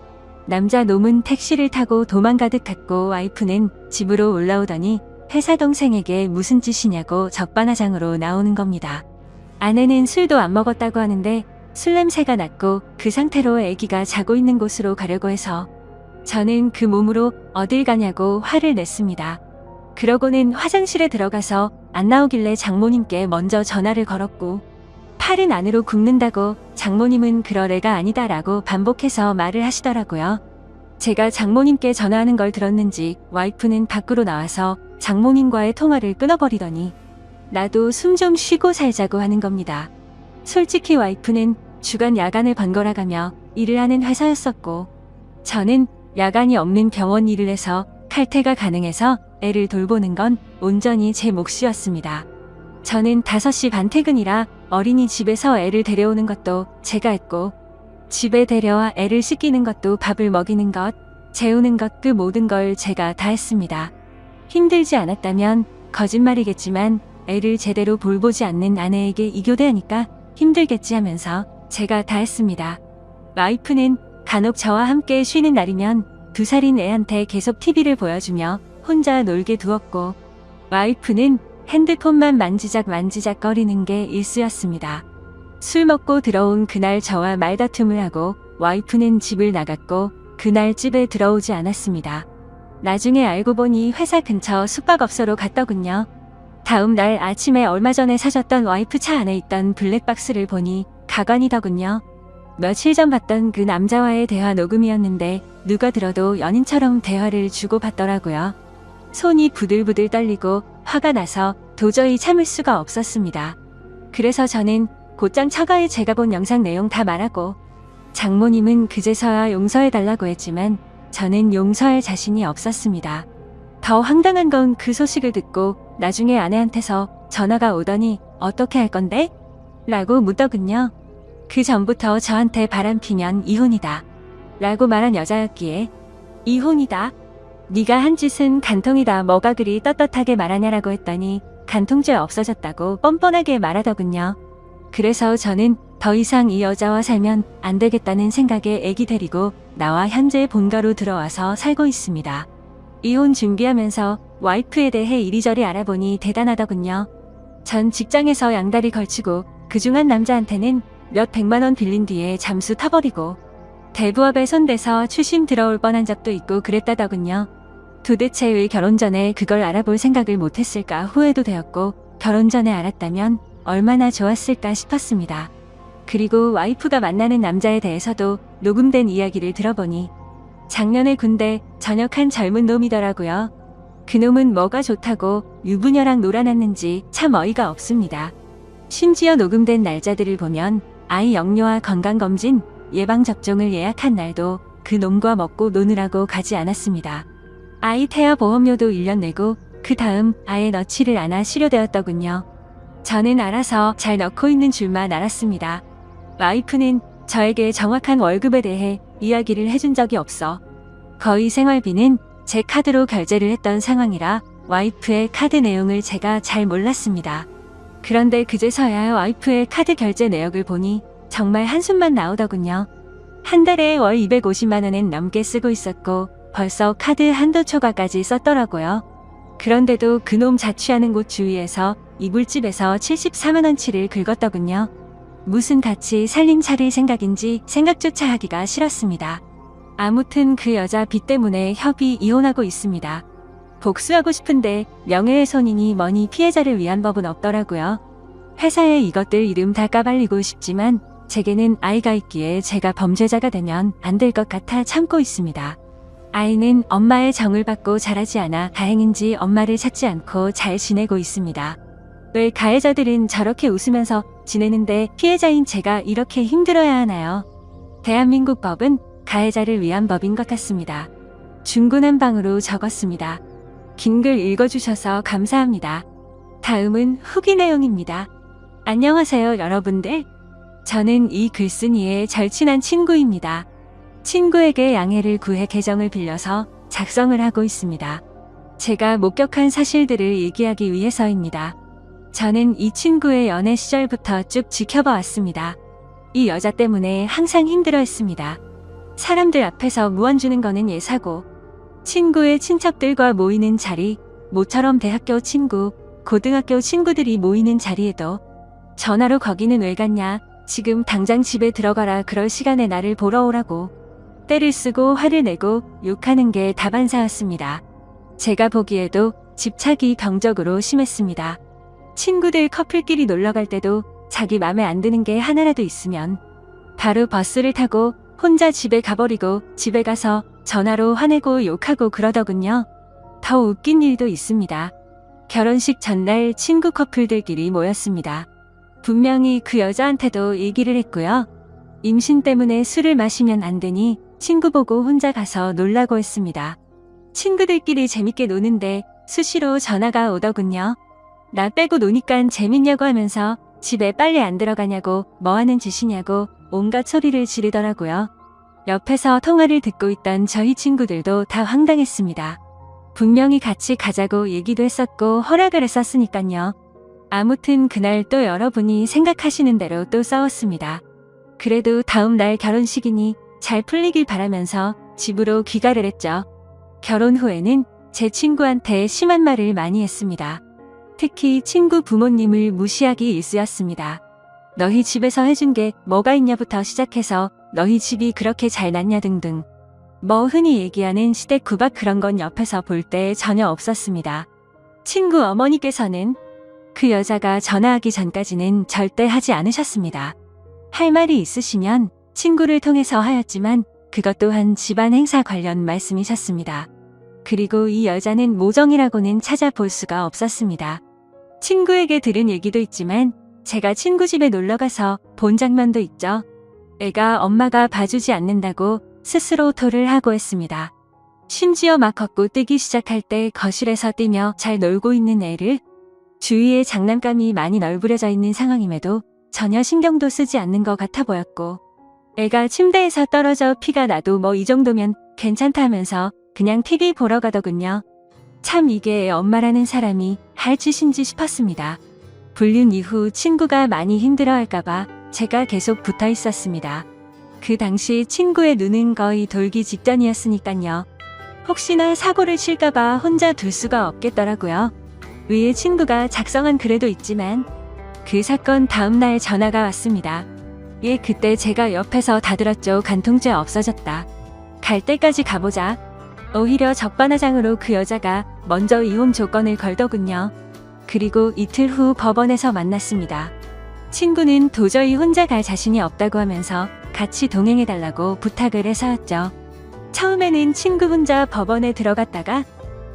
남자 놈은 택시를 타고 도망가듯 갔고 와이프는 집으로 올라오더니 회사 동생에게 무슨 짓이냐고 적반하장으로 나오는 겁니다. 아내는 술도 안 먹었다고 하는데 술 냄새가 났고 그 상태로 아기가 자고 있는 곳으로 가려고 해서 저는 그 몸으로 어딜 가냐고 화를 냈습니다. 그러고는 화장실에 들어가서 안 나오길래 장모님께 먼저 전화를 걸었고 팔은 안으로 굽는다고 장모님은 그럴 애가 아니다라고 반복해서 말을 하시더라고요. 제가 장모님께 전화하는 걸 들었는지 와이프는 밖으로 나와서 장모님과의 통화를 끊어버리더니 나도 숨 좀 쉬고 살자고 하는 겁니다. 솔직히 와이프는 주간 야간을 번갈아 가며 일을 하는 회사였었고 저는 야간이 없는 병원 일을 해서 칼퇴가 가능해서 애를 돌보는 건 온전히 제 몫이었습니다. 저는 5시 반 퇴근이라 어린이집에서 애를 데려오는 것도 제가 했고 집에 데려와 애를 씻기는 것도 밥을 먹이는 것, 재우는 것 그 모든 걸 제가 다 했습니다. 힘들지 않았다면 거짓말이겠지만 애를 제대로 돌보지 않는 아내에게 이교대하니까 힘들겠지 하면서 제가 다 했습니다. 와이프는 간혹 저와 함께 쉬는 날이면 2살인 애한테 계속 TV를 보여주며 혼자 놀게 두었고 와이프는 핸드폰만 만지작 거리는 게 일쑤였습니다. 술 먹고 들어온 그날 저와 말다툼을 하고 와이프는 집을 나갔고 그날 집에 들어오지 않았습니다. 나중에 알고 보니 회사 근처 숙박업소로 갔더군요. 다음 날 아침에 얼마 전에 사줬던 와이프 차 안에 있던 블랙박스를 보니 가관이더군요. 며칠 전 봤던 그 남자와의 대화 녹음이었는데 누가 들어도 연인처럼 대화를 주고받더라고요. 손이 부들부들 떨리고 화가 나서 도저히 참을 수가 없었습니다. 그래서 저는 곧장 처가에 제가 본 영상 내용 다 말하고 장모님은 그제서야 용서해달라고 했지만 저는 용서할 자신이 없었습니다. 더 황당한 건 그 소식을 듣고 나중에 아내한테서 전화가 오더니 어떻게 할 건데? 라고 묻더군요. 그 전부터 저한테 바람피면 이혼이다 라고 말한 여자였기에 이혼이다? 네가 한 짓은 간통이다 뭐가 그리 떳떳하게 말하냐라고 했더니 간통죄 없어졌다고 뻔뻔하게 말하더군요. 그래서 저는 더 이상 이 여자와 살면 안 되겠다는 생각에 애기 데리고 나와 현재 본가로 들어와서 살고 있습니다. 이혼 준비하면서 와이프에 대해 이리저리 알아보니 대단하더군요. 전 직장에서 양다리 걸치고 그중 한 남자한테는 몇 100만 원 빌린 뒤에 잠수 타버리고 대부업에 손대서 추심 들어올 뻔한 적도 있고 그랬다더군요. 도대체 왜 결혼 전에 그걸 알아볼 생각을 못했을까 후회도 되었고 결혼 전에 알았다면 얼마나 좋았을까 싶었습니다. 그리고 와이프가 만나는 남자에 대해서도 녹음된 이야기를 들어보니 작년에 군대 전역한 젊은 놈이더라고요. 그놈은 뭐가 좋다고 유부녀랑 놀아났는지 참 어이가 없습니다. 심지어 녹음된 날짜들을 보면 아이 영유아 건강검진, 예방접종을 예약한 날도 그 놈과 먹고 노느라고 가지 않았습니다. 아이 태아 보험료도 1년 내고 그 다음 아예 넣지를 않아 실효되었더군요. 저는 알아서 잘 넣고 있는 줄만 알았습니다. 와이프는 저에게 정확한 월급에 대해 이야기를 해준 적이 없어 거의 생활비는 제 카드로 결제를 했던 상황이라 와이프의 카드 내용을 제가 잘 몰랐습니다. 그런데 그제서야 와이프의 카드 결제 내역을 보니 정말 한숨만 나오더군요. 한 달에 월 250만 원은 넘게 쓰고 있었고 벌써 카드 한도 초과까지 썼더라고요. 그런데도 그놈 자취하는 곳 주위에서 이불집에서 74만 원치를 긁었더군요. 무슨 같이 살림 차릴 생각인지 생각조차 하기가 싫었습니다. 아무튼 그 여자 빚 때문에 협의 이혼하고 있습니다. 복수하고 싶은데 명예훼손이니 뭐니 피해자를 위한 법은 없더라고요. 회사에 이것들 이름 다 까발리고 싶지만 제게는 아이가 있기에 제가 범죄자가 되면 안 될 것 같아 참고 있습니다. 아이는 엄마의 정을 받고 자라지 않아 다행인지 엄마를 찾지 않고 잘 지내고 있습니다. 왜 가해자들은 저렇게 웃으면서 지내는데 피해자인 제가 이렇게 힘들어야 하나요? 대한민국 법은 가해자를 위한 법인 것 같습니다. 중구난방으로 적었습니다. 긴 글 읽어주셔서 감사합니다. 다음은 후기 내용입니다. 안녕하세요, 여러분들. 저는 이 글쓴이의 절친한 친구입니다. 친구에게 양해를 구해 계정을 빌려서 작성을 하고 있습니다. 제가 목격한 사실들을 얘기하기 위해서입니다. 저는 이 친구의 연애 시절부터 쭉 지켜봐 왔습니다. 이 여자 때문에 항상 힘들어했습니다. 사람들 앞에서 무언 주는 거는 예사고, 친구의 친척들과 모이는 자리, 모처럼 대학교 친구, 고등학교 친구들이 모이는 자리에도 전화로 거기는 왜 갔냐, 지금 당장 집에 들어가라, 그럴 시간에 나를 보러 오라고 때를 쓰고 화를 내고 욕하는 게 다반사였습니다. 제가 보기에도 집착이 병적으로 심했습니다. 친구들 커플끼리 놀러갈 때도 자기 맘에 안 드는 게 하나라도 있으면 바로 버스를 타고 혼자 집에 가버리고 집에 가서 전화로 화내고 욕하고 그러더군요. 더 웃긴 일도 있습니다. 결혼식 전날 친구 커플들끼리 모였습니다. 분명히 그 여자한테도 얘기를 했고요. 임신 때문에 술을 마시면 안 되니 친구 보고 혼자 가서 놀라고 했습니다. 친구들끼리 재밌게 노는데 수시로 전화가 오더군요. 나 빼고 노니깐 재밌냐고 하면서 집에 빨리 안 들어가냐고, 뭐하는 짓이냐고 온갖 소리를 지르더라고요. 옆에서 통화를 듣고 있던 저희 친구들도 다 황당했습니다. 분명히 같이 가자고 얘기도 했었고 허락을 했었으니깐요. 아무튼 그날 또 여러분이 생각하시는 대로 또 싸웠습니다. 그래도 다음 날 결혼식이니 잘 풀리길 바라면서 집으로 귀가를 했죠. 결혼 후에는 제 친구한테 심한 말을 많이 했습니다. 특히 친구 부모님을 무시하기 일쑤였습니다. 너희 집에서 해준 게 뭐가 있냐부터 시작해서 너희 집이 그렇게 잘났냐 등등. 뭐 흔히 얘기하는 시댁 구박, 그런 건 옆에서 볼 때 전혀 없었습니다. 친구 어머니께서는 그 여자가 전화하기 전까지는 절대 하지 않으셨습니다. 할 말이 있으시면 친구를 통해서 하였지만 그것 또한 집안 행사 관련 말씀이셨습니다. 그리고 이 여자는 모정이라고는 찾아볼 수가 없었습니다. 친구에게 들은 얘기도 있지만 제가 친구 집에 놀러가서 본 장면도 있죠. 애가 엄마가 봐주지 않는다고 스스로 토를 하고 했습니다. 심지어 막 걷고 뛰기 시작할 때 거실에서 뛰며 잘 놀고 있는 애를 주위에 장난감이 많이 널브러져 있는 상황임에도 전혀 신경도 쓰지 않는 것 같아 보였고, 애가 침대에서 떨어져 피가 나도 뭐 이 정도면 괜찮다면서 그냥 TV 보러 가더군요. 참 이게 엄마라는 사람이 할 짓인지 싶었습니다. 불륜 이후 친구가 많이 힘들어할까봐 제가 계속 붙어 있었습니다. 그 당시 친구의 눈은 거의 돌기 직전이었으니깐요. 혹시나 사고를 칠까봐 혼자 둘 수가 없겠더라고요. 위에 친구가 작성한 글에도 있지만 그 사건 다음날 전화가 왔습니다. 예, 그때 제가 옆에서 다 들었죠. 간통죄 없어졌다. 갈 때까지 가보자. 오히려 적반하장으로 그 여자가 먼저 이혼 조건을 걸더군요. 그리고 이틀 후 법원에서 만났습니다. 친구는 도저히 혼자 갈 자신이 없다고 하면서 같이 동행해달라고 부탁을 해서였죠. 처음에는 친구 혼자 법원에 들어갔다가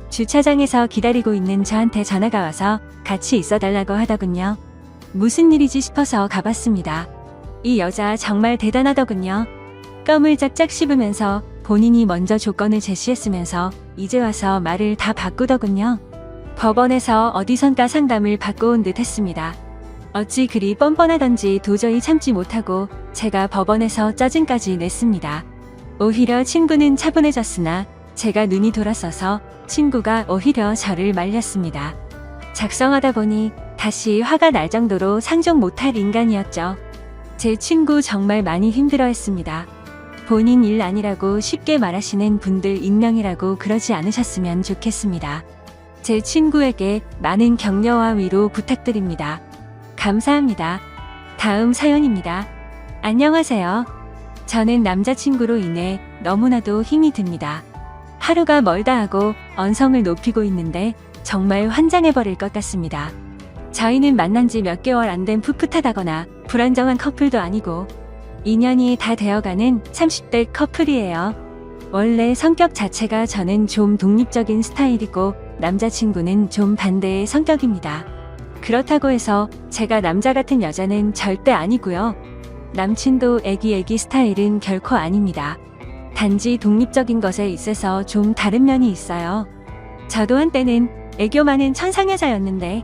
주차장에서 기다리고 있는 저한테 전화가 와서 같이 있어달라고 하더군요. 무슨 일이지 싶어서 가봤습니다. 이 여자 정말 대단하더군요. 껌을 짝짝 씹으면서 본인이 먼저 조건을 제시했으면서 이제 와서 말을 다 바꾸더군요. 법원에서 어디선가 상담을 받고 온 듯 했습니다. 어찌 그리 뻔뻔하던지 도저히 참지 못하고 제가 법원에서 짜증까지 냈습니다. 오히려 친구는 차분해졌으나 제가 눈이 돌았어서 친구가 오히려 저를 말렸습니다. 작성하다 보니 다시 화가 날 정도로 상종 못할 인간이었죠. 제 친구 정말 많이 힘들어했습니다. 본인 일 아니라고 쉽게 말하시는 분들 익명이라고 그러지 않으셨으면 좋겠습니다. 제 친구에게 많은 격려와 위로 부탁드립니다. 감사합니다. 다음 사연입니다. 안녕하세요. 저는 남자친구로 인해 너무나도 힘이 듭니다. 하루가 멀다 하고 언성을 높이고 있는데 정말 환장해버릴 것 같습니다. 저희는 만난 지 몇 개월 안 된 풋풋하다거나 불안정한 커플도 아니고 인연이 다 되어가는 30대 커플이에요. 원래 성격 자체가 저는 좀 독립적인 스타일이고 남자친구는 좀 반대의 성격입니다. 그렇다고 해서 제가 남자 같은 여자는 절대 아니고요. 남친도 애기 스타일은 결코 아닙니다. 단지 독립적인 것에 있어서 좀 다른 면이 있어요. 저도 한때는 애교 많은 천상여자였는데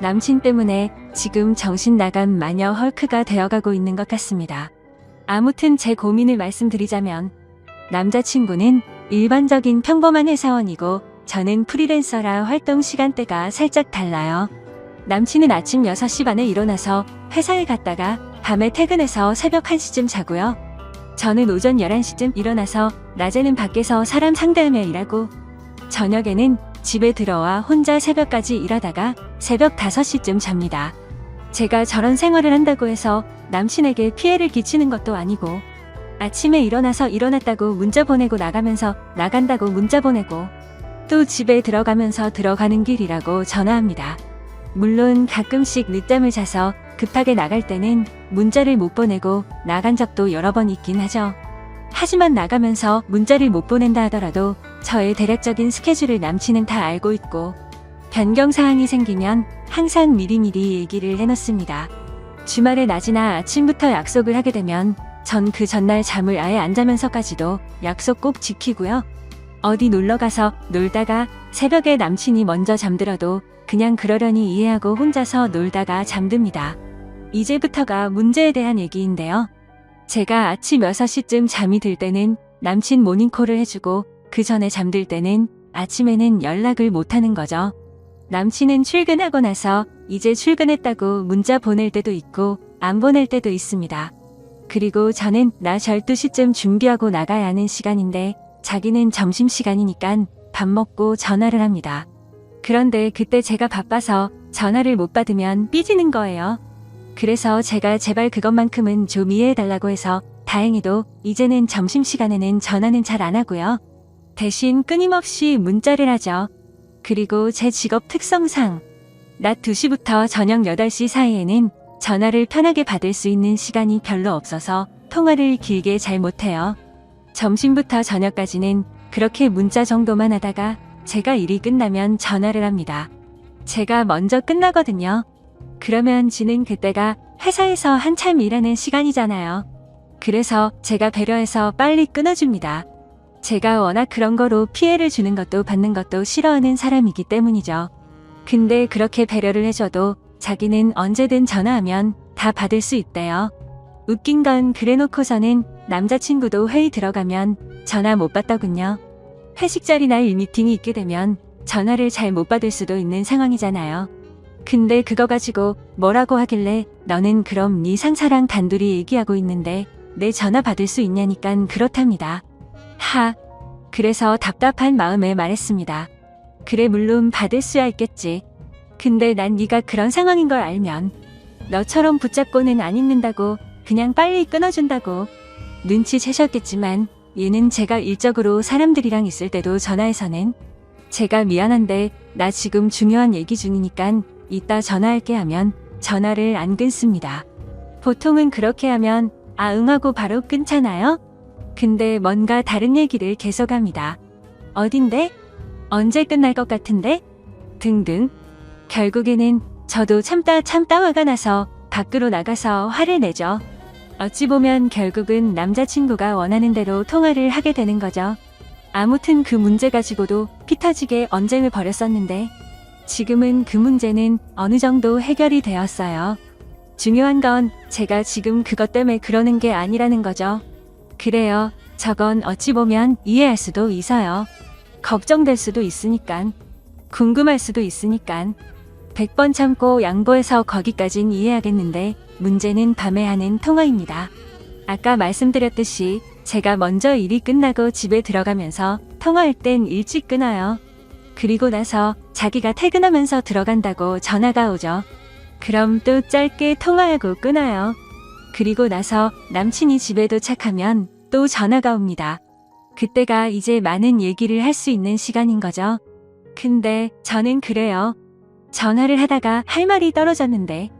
남친 때문에 지금 정신 나간 마녀 헐크가 되어가고 있는 것 같습니다. 아무튼 제 고민을 말씀드리자면 남자친구는 일반적인 평범한 회사원이고 저는 프리랜서라 활동 시간대가 살짝 달라요. 남친은 아침 6시 반에 일어나서 회사에 갔다가 밤에 퇴근해서 새벽 1시쯤 자고요. 저는 오전 11시쯤 일어나서 낮에는 밖에서 사람 상대하며 일하고 저녁에는 집에 들어와 혼자 새벽까지 일하다가 새벽 5시쯤 잡니다. 제가 저런 생활을 한다고 해서 남친에게 피해를 끼치는 것도 아니고 아침에 일어나서 일어났다고 문자 보내고 나가면서 나간다고 문자 보내고 또 집에 들어가면서 들어가는 길이라고 전화합니다. 물론 가끔씩 늦잠을 자서 급하게 나갈 때는 문자를 못 보내고 나간 적도 여러 번 있긴 하죠. 하지만 나가면서 문자를 못 보낸다 하더라도 저의 대략적인 스케줄을 남친은 다 알고 있고 변경사항이 생기면 항상 미리미리 얘기를 해놓습니다. 주말에 낮이나 아침부터 약속을 하게 되면 전 그 전날 잠을 아예 안 자면서까지도 약속 꼭 지키고요. 어디 놀러가서 놀다가 새벽에 남친이 먼저 잠들어도 그냥 그러려니 이해하고 혼자서 놀다가 잠듭니다. 이제부터가 문제에 대한 얘기인데요. 제가 아침 6시쯤 잠이 들 때는 남친 모닝콜을 해주고 그 전에 잠들 때는 아침에는 연락을 못하는 거죠. 남친은 출근하고 나서 이제 출근했다고 문자 보낼 때도 있고 안 보낼 때도 있습니다. 그리고 저는 낮 12시쯤 준비하고 나가야 하는 시간인데 자기는 점심시간이니까 밥 먹고 전화를 합니다. 그런데 그때 제가 바빠서 전화를 못 받으면 삐지는 거예요. 그래서 제가 제발 그것만큼은 좀 이해해달라고 해서 다행히도 이제는 점심시간에는 전화는 잘 안 하고요. 대신 끊임없이 문자를 하죠. 그리고 제 직업 특성상 낮 2시부터 저녁 8시 사이에는 전화를 편하게 받을 수 있는 시간이 별로 없어서 통화를 길게 잘 못해요. 점심부터 저녁까지는 그렇게 문자 정도만 하다가 제가 일이 끝나면 전화를 합니다. 제가 먼저 끝나거든요. 그러면 지는 그때가 회사에서 한참 일하는 시간이잖아요. 그래서 제가 배려해서 빨리 끊어줍니다. 제가 워낙 그런 거로 피해를 주는 것도 받는 것도 싫어하는 사람이기 때문이죠. 근데 그렇게 배려를 해줘도 자기는 언제든 전화하면 다 받을 수 있대요. 웃긴 건 그래놓고서는 남자친구도 회의 들어가면 전화 못 받더군요. 회식 자리나 일 미팅이 있게 되면 전화를 잘 못 받을 수도 있는 상황이잖아요. 근데 그거 가지고 뭐라고 하길래 너는 그럼 네 상사랑 단둘이 얘기하고 있는데 내 전화 받을 수 있냐니깐 그렇답니다. 그래서 답답한 마음에 말했습니다. 그래 물론 받을 수야 있겠지. 근데 난 네가 그런 상황인 걸 알면 너처럼 붙잡고는 안 있는다고 그냥 빨리 끊어준다고. 눈치채셨겠지만 얘는 제가 일적으로 사람들이랑 있을 때도 전화해서는 제가 미안한데 나 지금 중요한 얘기 중이니깐 이따 전화할게 하면 전화를 안 끊습니다. 보통은 그렇게 하면 응하고 바로 끊잖아요. 근데 뭔가 다른 얘기를 계속합니다. 어딘데? 언제 끝날 것 같은데? 등등. 결국에는 저도 참다 화가 나서 밖으로 나가서 화를 내죠. 어찌 보면 결국은 남자친구가 원하는 대로 통화를 하게 되는 거죠. 아무튼 그 문제 가지고도 피 터지게 언쟁을 벌였었는데 지금은 그 문제는 어느 정도 해결이 되었어요. 중요한 건 제가 지금 그것 때문에 그러는 게 아니라는 거죠. 그래요. 저건 어찌 보면 이해할 수도 있어요. 걱정될 수도 있으니깐. 궁금할 수도 있으니깐. 100번 참고 양보해서 거기까진 이해하겠는데 문제는 밤에 하는 통화입니다. 아까 말씀드렸듯이 제가 먼저 일이 끝나고 집에 들어가면서 통화할 땐 일찍 끊어요. 그리고 나서 자기가 퇴근하면서 들어간다고 전화가 오죠. 그럼 또 짧게 통화하고 끊어요. 그리고 나서 남친이 집에 도착하면 또 전화가 옵니다. 그때가 이제 많은 얘기를 할 수 있는 시간인 거죠. 근데 저는 그래요. 전화를 하다가 할 말이 떨어졌는데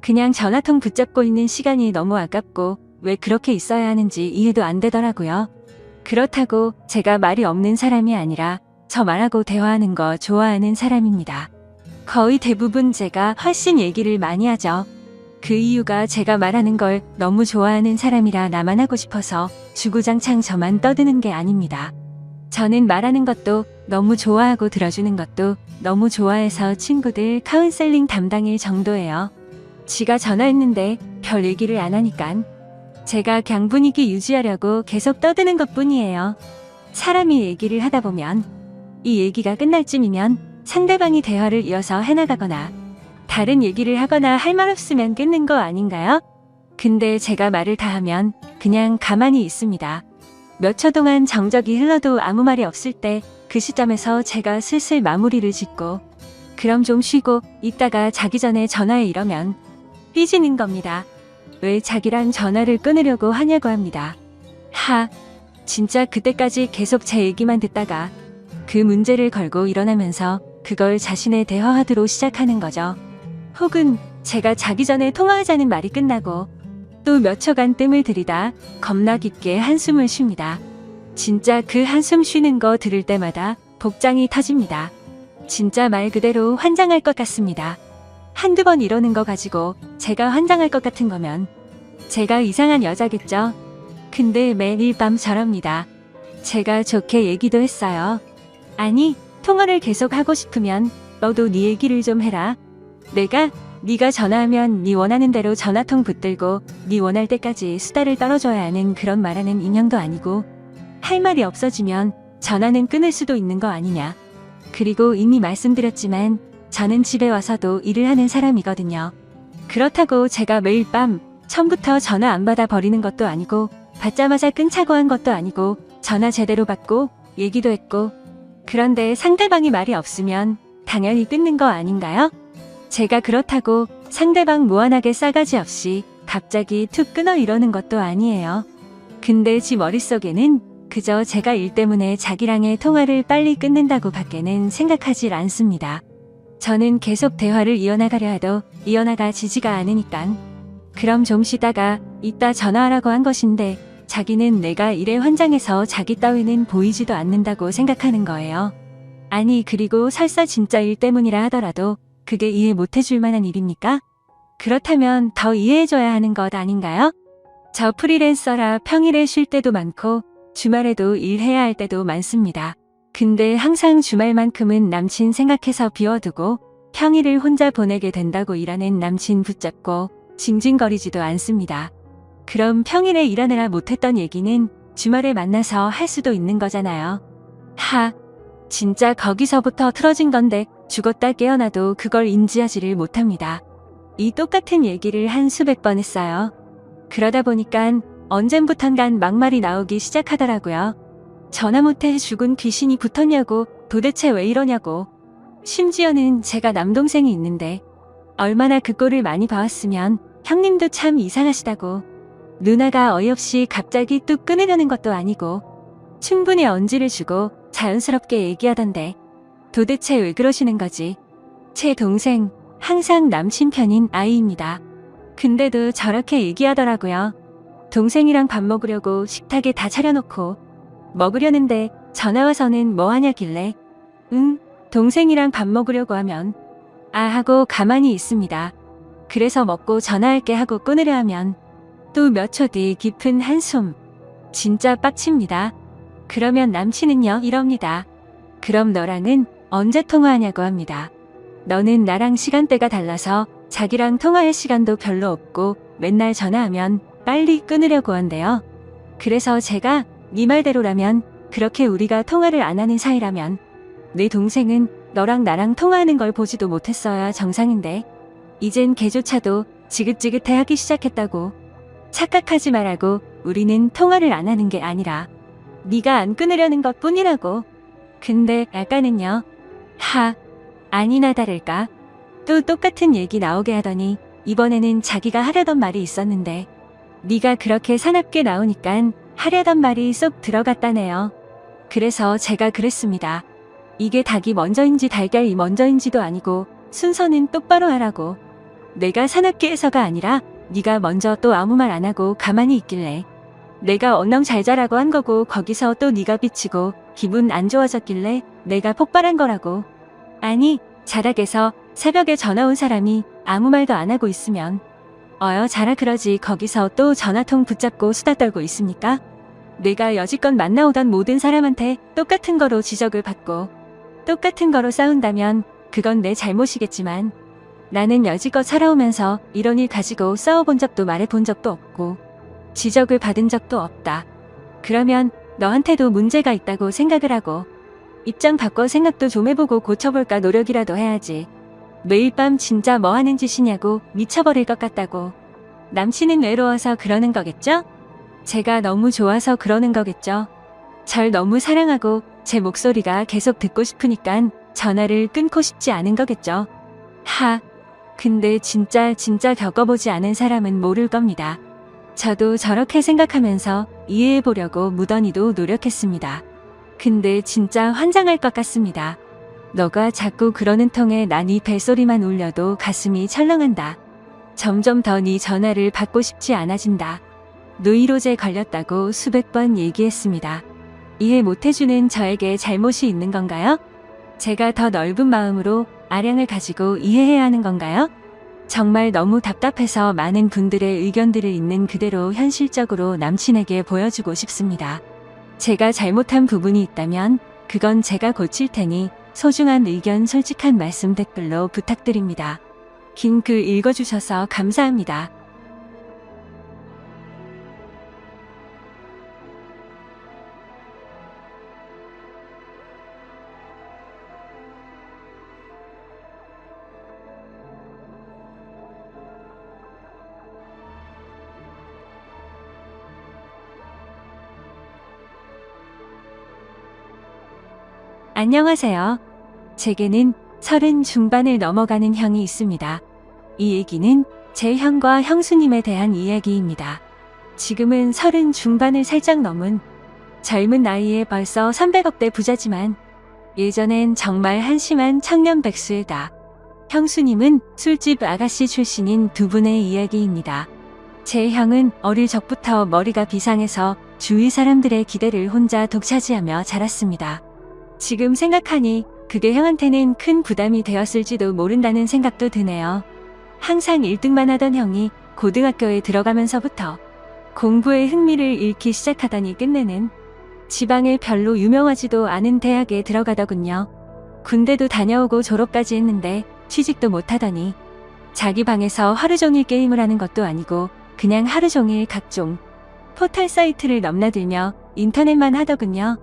그냥 전화통 붙잡고 있는 시간이 너무 아깝고 왜 그렇게 있어야 하는지 이해도 안 되더라고요. 그렇다고 제가 말이 없는 사람이 아니라 저 말하고 대화하는 거 좋아하는 사람입니다. 거의 대부분 제가 훨씬 얘기를 많이 하죠. 그 이유가 제가 말하는 걸 너무 좋아하는 사람이라 나만 하고 싶어서 주구장창 저만 떠드는 게 아닙니다. 저는 말하는 것도 너무 좋아하고 들어주는 것도 너무 좋아해서 친구들 카운셀링 담당일 정도예요. 지가 전화했는데 별 얘기를 안 하니깐 제가 그냥 분위기 유지하려고 계속 떠드는 것뿐이에요. 사람이 얘기를 하다 보면 이 얘기가 끝날 쯤이면 상대방이 대화를 이어서 해나가거나 다른 얘기를 하거나 할 말 없으면 끊는 거 아닌가요? 근데 제가 말을 다 하면 그냥 가만히 있습니다. 몇 초 동안 정적이 흘러도 아무 말이 없을 때 그 시점에서 제가 슬슬 마무리를 짓고 그럼 좀 쉬고 이따가 자기 전에 전화해 이러면 삐지는 겁니다. 왜 자기랑 전화를 끊으려고 하냐고 합니다. 진짜 그때까지 계속 제 얘기만 듣다가 그 문제를 걸고 일어나면서 그걸 자신의 대화하드로 시작하는 거죠. 혹은 제가 자기 전에 통화하자는 말이 끝나고 또 몇 초간 뜸을 들이다 겁나 깊게 한숨을 쉽니다. 진짜 그 한숨 쉬는 거 들을 때마다 복장이 터집니다. 진짜 말 그대로 환장할 것 같습니다. 한두 번 이러는 거 가지고 제가 환장할 것 같은 거면 제가 이상한 여자겠죠? 근데 매일 밤 저럽니다. 제가 좋게 얘기도 했어요. 아니, 통화를 계속 하고 싶으면 너도 네 얘기를 좀 해라. 네가 전화하면 네 원하는 대로 전화통 붙들고 네 원할 때까지 수다를 떨어줘야 하는 그런 말하는 인형도 아니고 할 말이 없어지면 전화는 끊을 수도 있는 거 아니냐. 그리고 이미 말씀드렸지만 저는 집에 와서도 일을 하는 사람이거든요. 그렇다고 제가 매일 밤 처음부터 전화 안 받아 버리는 것도 아니고 받자마자 끊자고 한 것도 아니고 전화 제대로 받고 얘기도 했고 그런데 상대방이 말이 없으면 당연히 끊는 거 아닌가요? 제가 그렇다고 상대방 무한하게 싸가지 없이 갑자기 툭 끊어 이러는 것도 아니에요. 근데 지 머릿속에는 그저 제가 일 때문에 자기랑의 통화를 빨리 끊는다고 밖에는 생각하질 않습니다. 저는 계속 대화를 이어나가려 해도 이어나가지지가 않으니깐 그럼 좀 쉬다가 이따 전화하라고 한 것인데 자기는 내가 일에 환장해서 자기 따위는 보이지도 않는다고 생각하는 거예요. 아니 그리고 설사 진짜 일 때문이라 하더라도 그게 이해 못해줄 만한 일입니까? 그렇다면 더 이해해줘야 하는 것 아닌가요? 저 프리랜서라 평일에 쉴 때도 많고 주말에도 일해야 할 때도 많습니다. 근데 항상 주말만큼은 남친 생각해서 비워두고 평일을 혼자 보내게 된다고 일하는 남친 붙잡고 징징거리지도 않습니다. 그럼 평일에 일하느라 못했던 얘기는 주말에 만나서 할 수도 있는 거잖아요. 진짜 거기서부터 틀어진 건데 죽었다 깨어나도 그걸 인지하지를 못합니다. 이 똑같은 얘기를 한 수백 번 했어요. 그러다 보니까 언젠부턴간 막말이 나오기 시작하더라고요. 전화 못해 죽은 귀신이 붙었냐고, 도대체 왜 이러냐고. 심지어는 제가 남동생이 있는데 얼마나 그 꼴을 많이 봐왔으면 형님도 참 이상하시다고. 누나가 어이없이 갑자기 뚝 끊으려는 것도 아니고 충분히 언지를 주고 자연스럽게 얘기하던데 도대체 왜 그러시는 거지? 제 동생 항상 남친 편인 아이입니다. 근데도 저렇게 얘기하더라고요. 동생이랑 밥 먹으려고 식탁에 다 차려놓고 먹으려는데 전화와서는 뭐 하냐길래 동생이랑 밥 먹으려고 하면 하고 가만히 있습니다. 그래서 먹고 전화할게 하고 끊으려 하면 또 몇 초 뒤 깊은 한숨. 진짜 빡칩니다. 그러면 남친은요 이럽니다. 그럼 너랑은 언제 통화하냐고 합니다. 너는 나랑 시간대가 달라서 자기랑 통화할 시간도 별로 없고 맨날 전화하면 빨리 끊으려고 한대요. 그래서 제가 네 말대로라면 그렇게 우리가 통화를 안 하는 사이라면 내 동생은 너랑 나랑 통화하는 걸 보지도 못했어야 정상인데 이젠 걔조차도 지긋지긋해 하기 시작했다고. 착각하지 말라고. 우리는 통화를 안 하는 게 아니라 네가 안 끊으려는 것 뿐이라고. 근데 아까는요. 아니나 다를까 또 똑같은 얘기 나오게 하더니 이번에는 자기가 하려던 말이 있었는데 네가 그렇게 사납게 나오니깐 하려던 말이 쏙 들어갔다네요. 그래서 제가 그랬습니다. 이게 닭이 먼저인지 달걀이 먼저인지도 아니고 순서는 똑바로 하라고. 내가 사납게 해서가 아니라 네가 먼저 또 아무 말 안 하고 가만히 있길래 내가 언능 잘 자라고 한 거고 거기서 또 네가 비치고 기분 안 좋아졌길래 내가 폭발한 거라고. 아니 자락에서 새벽에 전화 온 사람이 아무 말도 안 하고 있으면 자라 그러지 거기서 또 전화통 붙잡고 수다 떨고 있습니까? 내가 여지껏 만나오던 모든 사람한테 똑같은 거로 지적을 받고 똑같은 거로 싸운다면 그건 내 잘못이겠지만 나는 여지껏 살아오면서 이런 일 가지고 싸워본 적도 말해본 적도 없고 지적을 받은 적도 없다. 그러면 너한테도 문제가 있다고 생각을 하고 입장 바꿔 생각도 좀 해보고 고쳐볼까 노력이라도 해야지. 매일 밤 진짜 뭐 하는 짓이냐고 미쳐버릴 것 같다고. 남친은 외로워서 그러는 거겠죠? 제가 너무 좋아서 그러는 거겠죠? 절 너무 사랑하고 제 목소리가 계속 듣고 싶으니깐 전화를 끊고 싶지 않은 거겠죠? 근데 진짜 겪어보지 않은 사람은 모를 겁니다. 저도 저렇게 생각하면서 이해해보려고 무던히도 노력했습니다. 근데 진짜 환장할 것 같습니다. 너가 자꾸 그러는 통에 난 네 벨소리만 울려도 가슴이 철렁한다. 점점 더 네 전화를 받고 싶지 않아진다. 노이로제 걸렸다고 수백 번 얘기했습니다. 이해 못해주는 저에게 잘못이 있는 건가요? 제가 더 넓은 마음으로 아량을 가지고 이해해야 하는 건가요? 정말 너무 답답해서 많은 분들의 의견들을 있는 그대로 현실적으로 남친에게 보여주고 싶습니다. 제가 잘못한 부분이 있다면 그건 제가 고칠 테니 소중한 의견 솔직한 말씀 댓글로 부탁드립니다. 긴 글 읽어주셔서 감사합니다. 안녕하세요. 제게는 30 중반을 넘어가는 형이 있습니다. 이 얘기는 제 형과 형수님에 대한 이야기입니다. 지금은 30 중반을 살짝 넘은 젊은 나이에 벌써 300억대 부자지만 예전엔 정말 한심한 청년 백수이다. 형수님은 술집 아가씨 출신인 두 분의 이야기입니다. 제 형은 어릴 적부터 머리가 비상해서 주위 사람들의 기대를 혼자 독차지하며 자랐습니다. 지금 생각하니 그게 형한테는 큰 부담이 되었을지도 모른다는 생각도 드네요. 항상 1등만 하던 형이 고등학교에 들어가면서부터 공부에 흥미를 잃기 시작하더니 끝내는 지방에 별로 유명하지도 않은 대학에 들어가더군요. 군대도 다녀오고 졸업까지 했는데 취직도 못하더니 자기 방에서 하루 종일 게임을 하는 것도 아니고 그냥 하루 종일 각종 포털 사이트를 넘나들며 인터넷만 하더군요.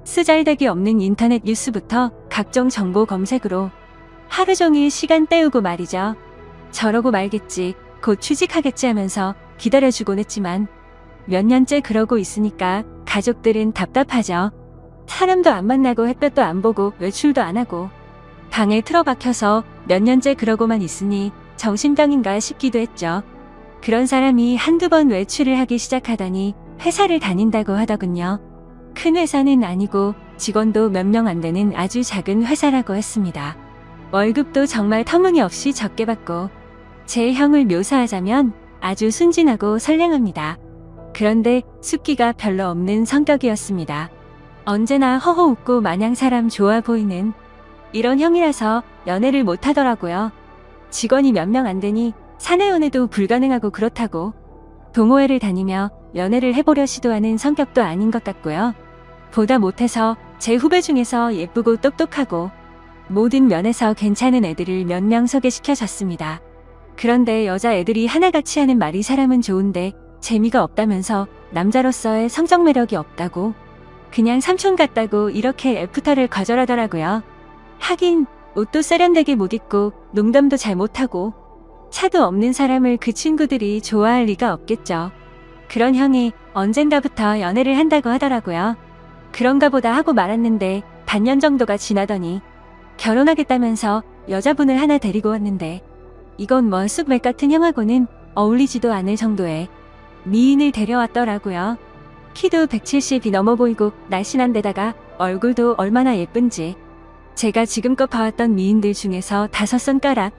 쓰잘데기 없는 인터넷 뉴스부터 각종 정보 검색으로 하루 종일 시간 때우고 말이죠. 저러고 말겠지, 곧 취직하겠지 하면서 기다려주곤 했지만 몇 년째 그러고 있으니까 가족들은 답답하죠. 사람도 안 만나고 햇볕도 안 보고 외출도 안 하고 방에 틀어박혀서 몇 년째 그러고만 있으니 정신병인가 싶기도 했죠. 그런 사람이 한두 번 외출을 하기 시작하더니 회사를 다닌다고 하더군요. 큰 회사는 아니고 직원도 몇 명 안 되는 아주 작은 회사라고 했습니다. 월급도 정말 터무니없이 적게 받고 제 형을 묘사하자면 아주 순진하고 선량합니다. 그런데 숫기가 별로 없는 성격이었습니다. 언제나 허허 웃고 마냥 사람 좋아 보이는 이런 형이라서 연애를 못하더라고요. 직원이 몇 명 안 되니 사내 연애도 불가능하고 그렇다고 동호회를 다니며 연애를 해보려 시도하는 성격도 아닌 것 같고요. 보다 못해서 제 후배 중에서 예쁘고 똑똑하고 모든 면에서 괜찮은 애들을 몇 명 소개시켜줬습니다. 그런데 여자애들이 하나같이 하는 말이 사람은 좋은데 재미가 없다면서 남자로서의 성적 매력이 없다고 그냥 삼촌 같다고 이렇게 애프터를 거절하더라고요. 하긴 옷도 세련되게 못 입고 농담도 잘 못하고 차도 없는 사람을 그 친구들이 좋아할 리가 없겠죠. 그런 형이 언젠가부터 연애를 한다고 하더라고요. 그런가 보다 하고 말았는데 반년 정도가 지나더니 결혼하겠다면서 여자분을 하나 데리고 왔는데 이건 뭐 쑥맥 같은 형하고는 어울리지도 않을 정도의 미인을 데려왔더라고요. 키도 170이 넘어 보이고 날씬한 데다가 얼굴도 얼마나 예쁜지 제가 지금껏 봐왔던 미인들 중에서 5손가락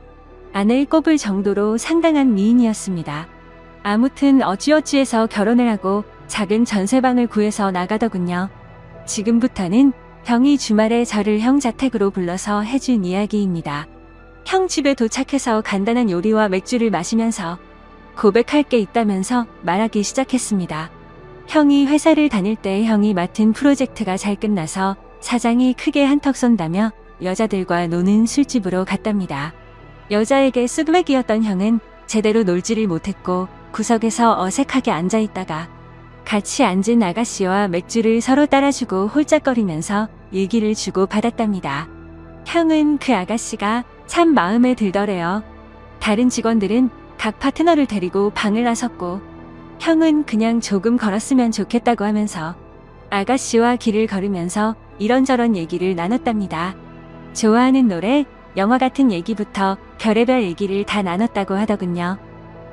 안을 꼽을 정도로 상당한 미인이었습니다. 아무튼 어찌어찌해서 결혼을 하고 작은 전세방을 구해서 나가더군요. 지금부터는 형이 주말에 저를 형 자택으로 불러서 해준 이야기입니다. 형 집에 도착해서 간단한 요리와 맥주를 마시면서 고백할 게 있다면서 말하기 시작했습니다. 형이 회사를 다닐 때 형이 맡은 프로젝트가 잘 끝나서 사장이 크게 한턱 쏜다며 여자들과 노는 술집으로 갔답니다. 여자에게 쑥맥이었던 형은 제대로 놀지를 못했고 구석에서 어색하게 앉아있다가 같이 앉은 아가씨와 맥주를 서로 따라주고 홀짝거리면서 일기를 주고 받았답니다. 형은 그 아가씨가 참 마음에 들더래요. 다른 직원들은 각 파트너를 데리고 방을 나섰고 형은 그냥 조금 걸었으면 좋겠다고 하면서 아가씨와 길을 걸으면서 이런저런 얘기를 나눴답니다. 좋아하는 노래, 영화 같은 얘기부터 별의별 얘기를 다 나눴다고 하더군요.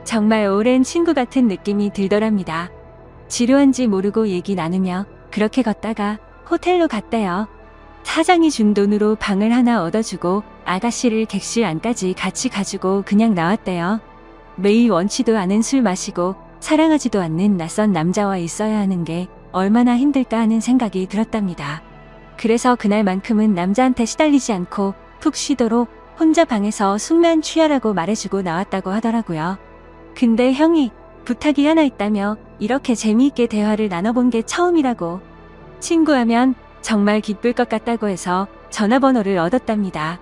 정말 오랜 친구 같은 느낌이 들더랍니다. 지루한지 모르고 얘기 나누며 그렇게 걷다가 호텔로 갔대요. 사장이 준 돈으로 방을 하나 얻어주고 아가씨를 객실 안까지 같이 가지고 그냥 나왔대요. 매일 원치도 않은 술 마시고 사랑하지도 않는 낯선 남자와 있어야 하는 게 얼마나 힘들까 하는 생각이 들었답니다. 그래서 그날만큼은 남자한테 시달리지 않고 푹 쉬도록 혼자 방에서 숙면 취하라고 말해주고 나왔다고 하더라고요. 근데 형이 부탁이 하나 있다며 이렇게 재미있게 대화를 나눠본 게 처음이라고. 친구하면 정말 기쁠 것 같다고 해서 전화번호를 얻었답니다.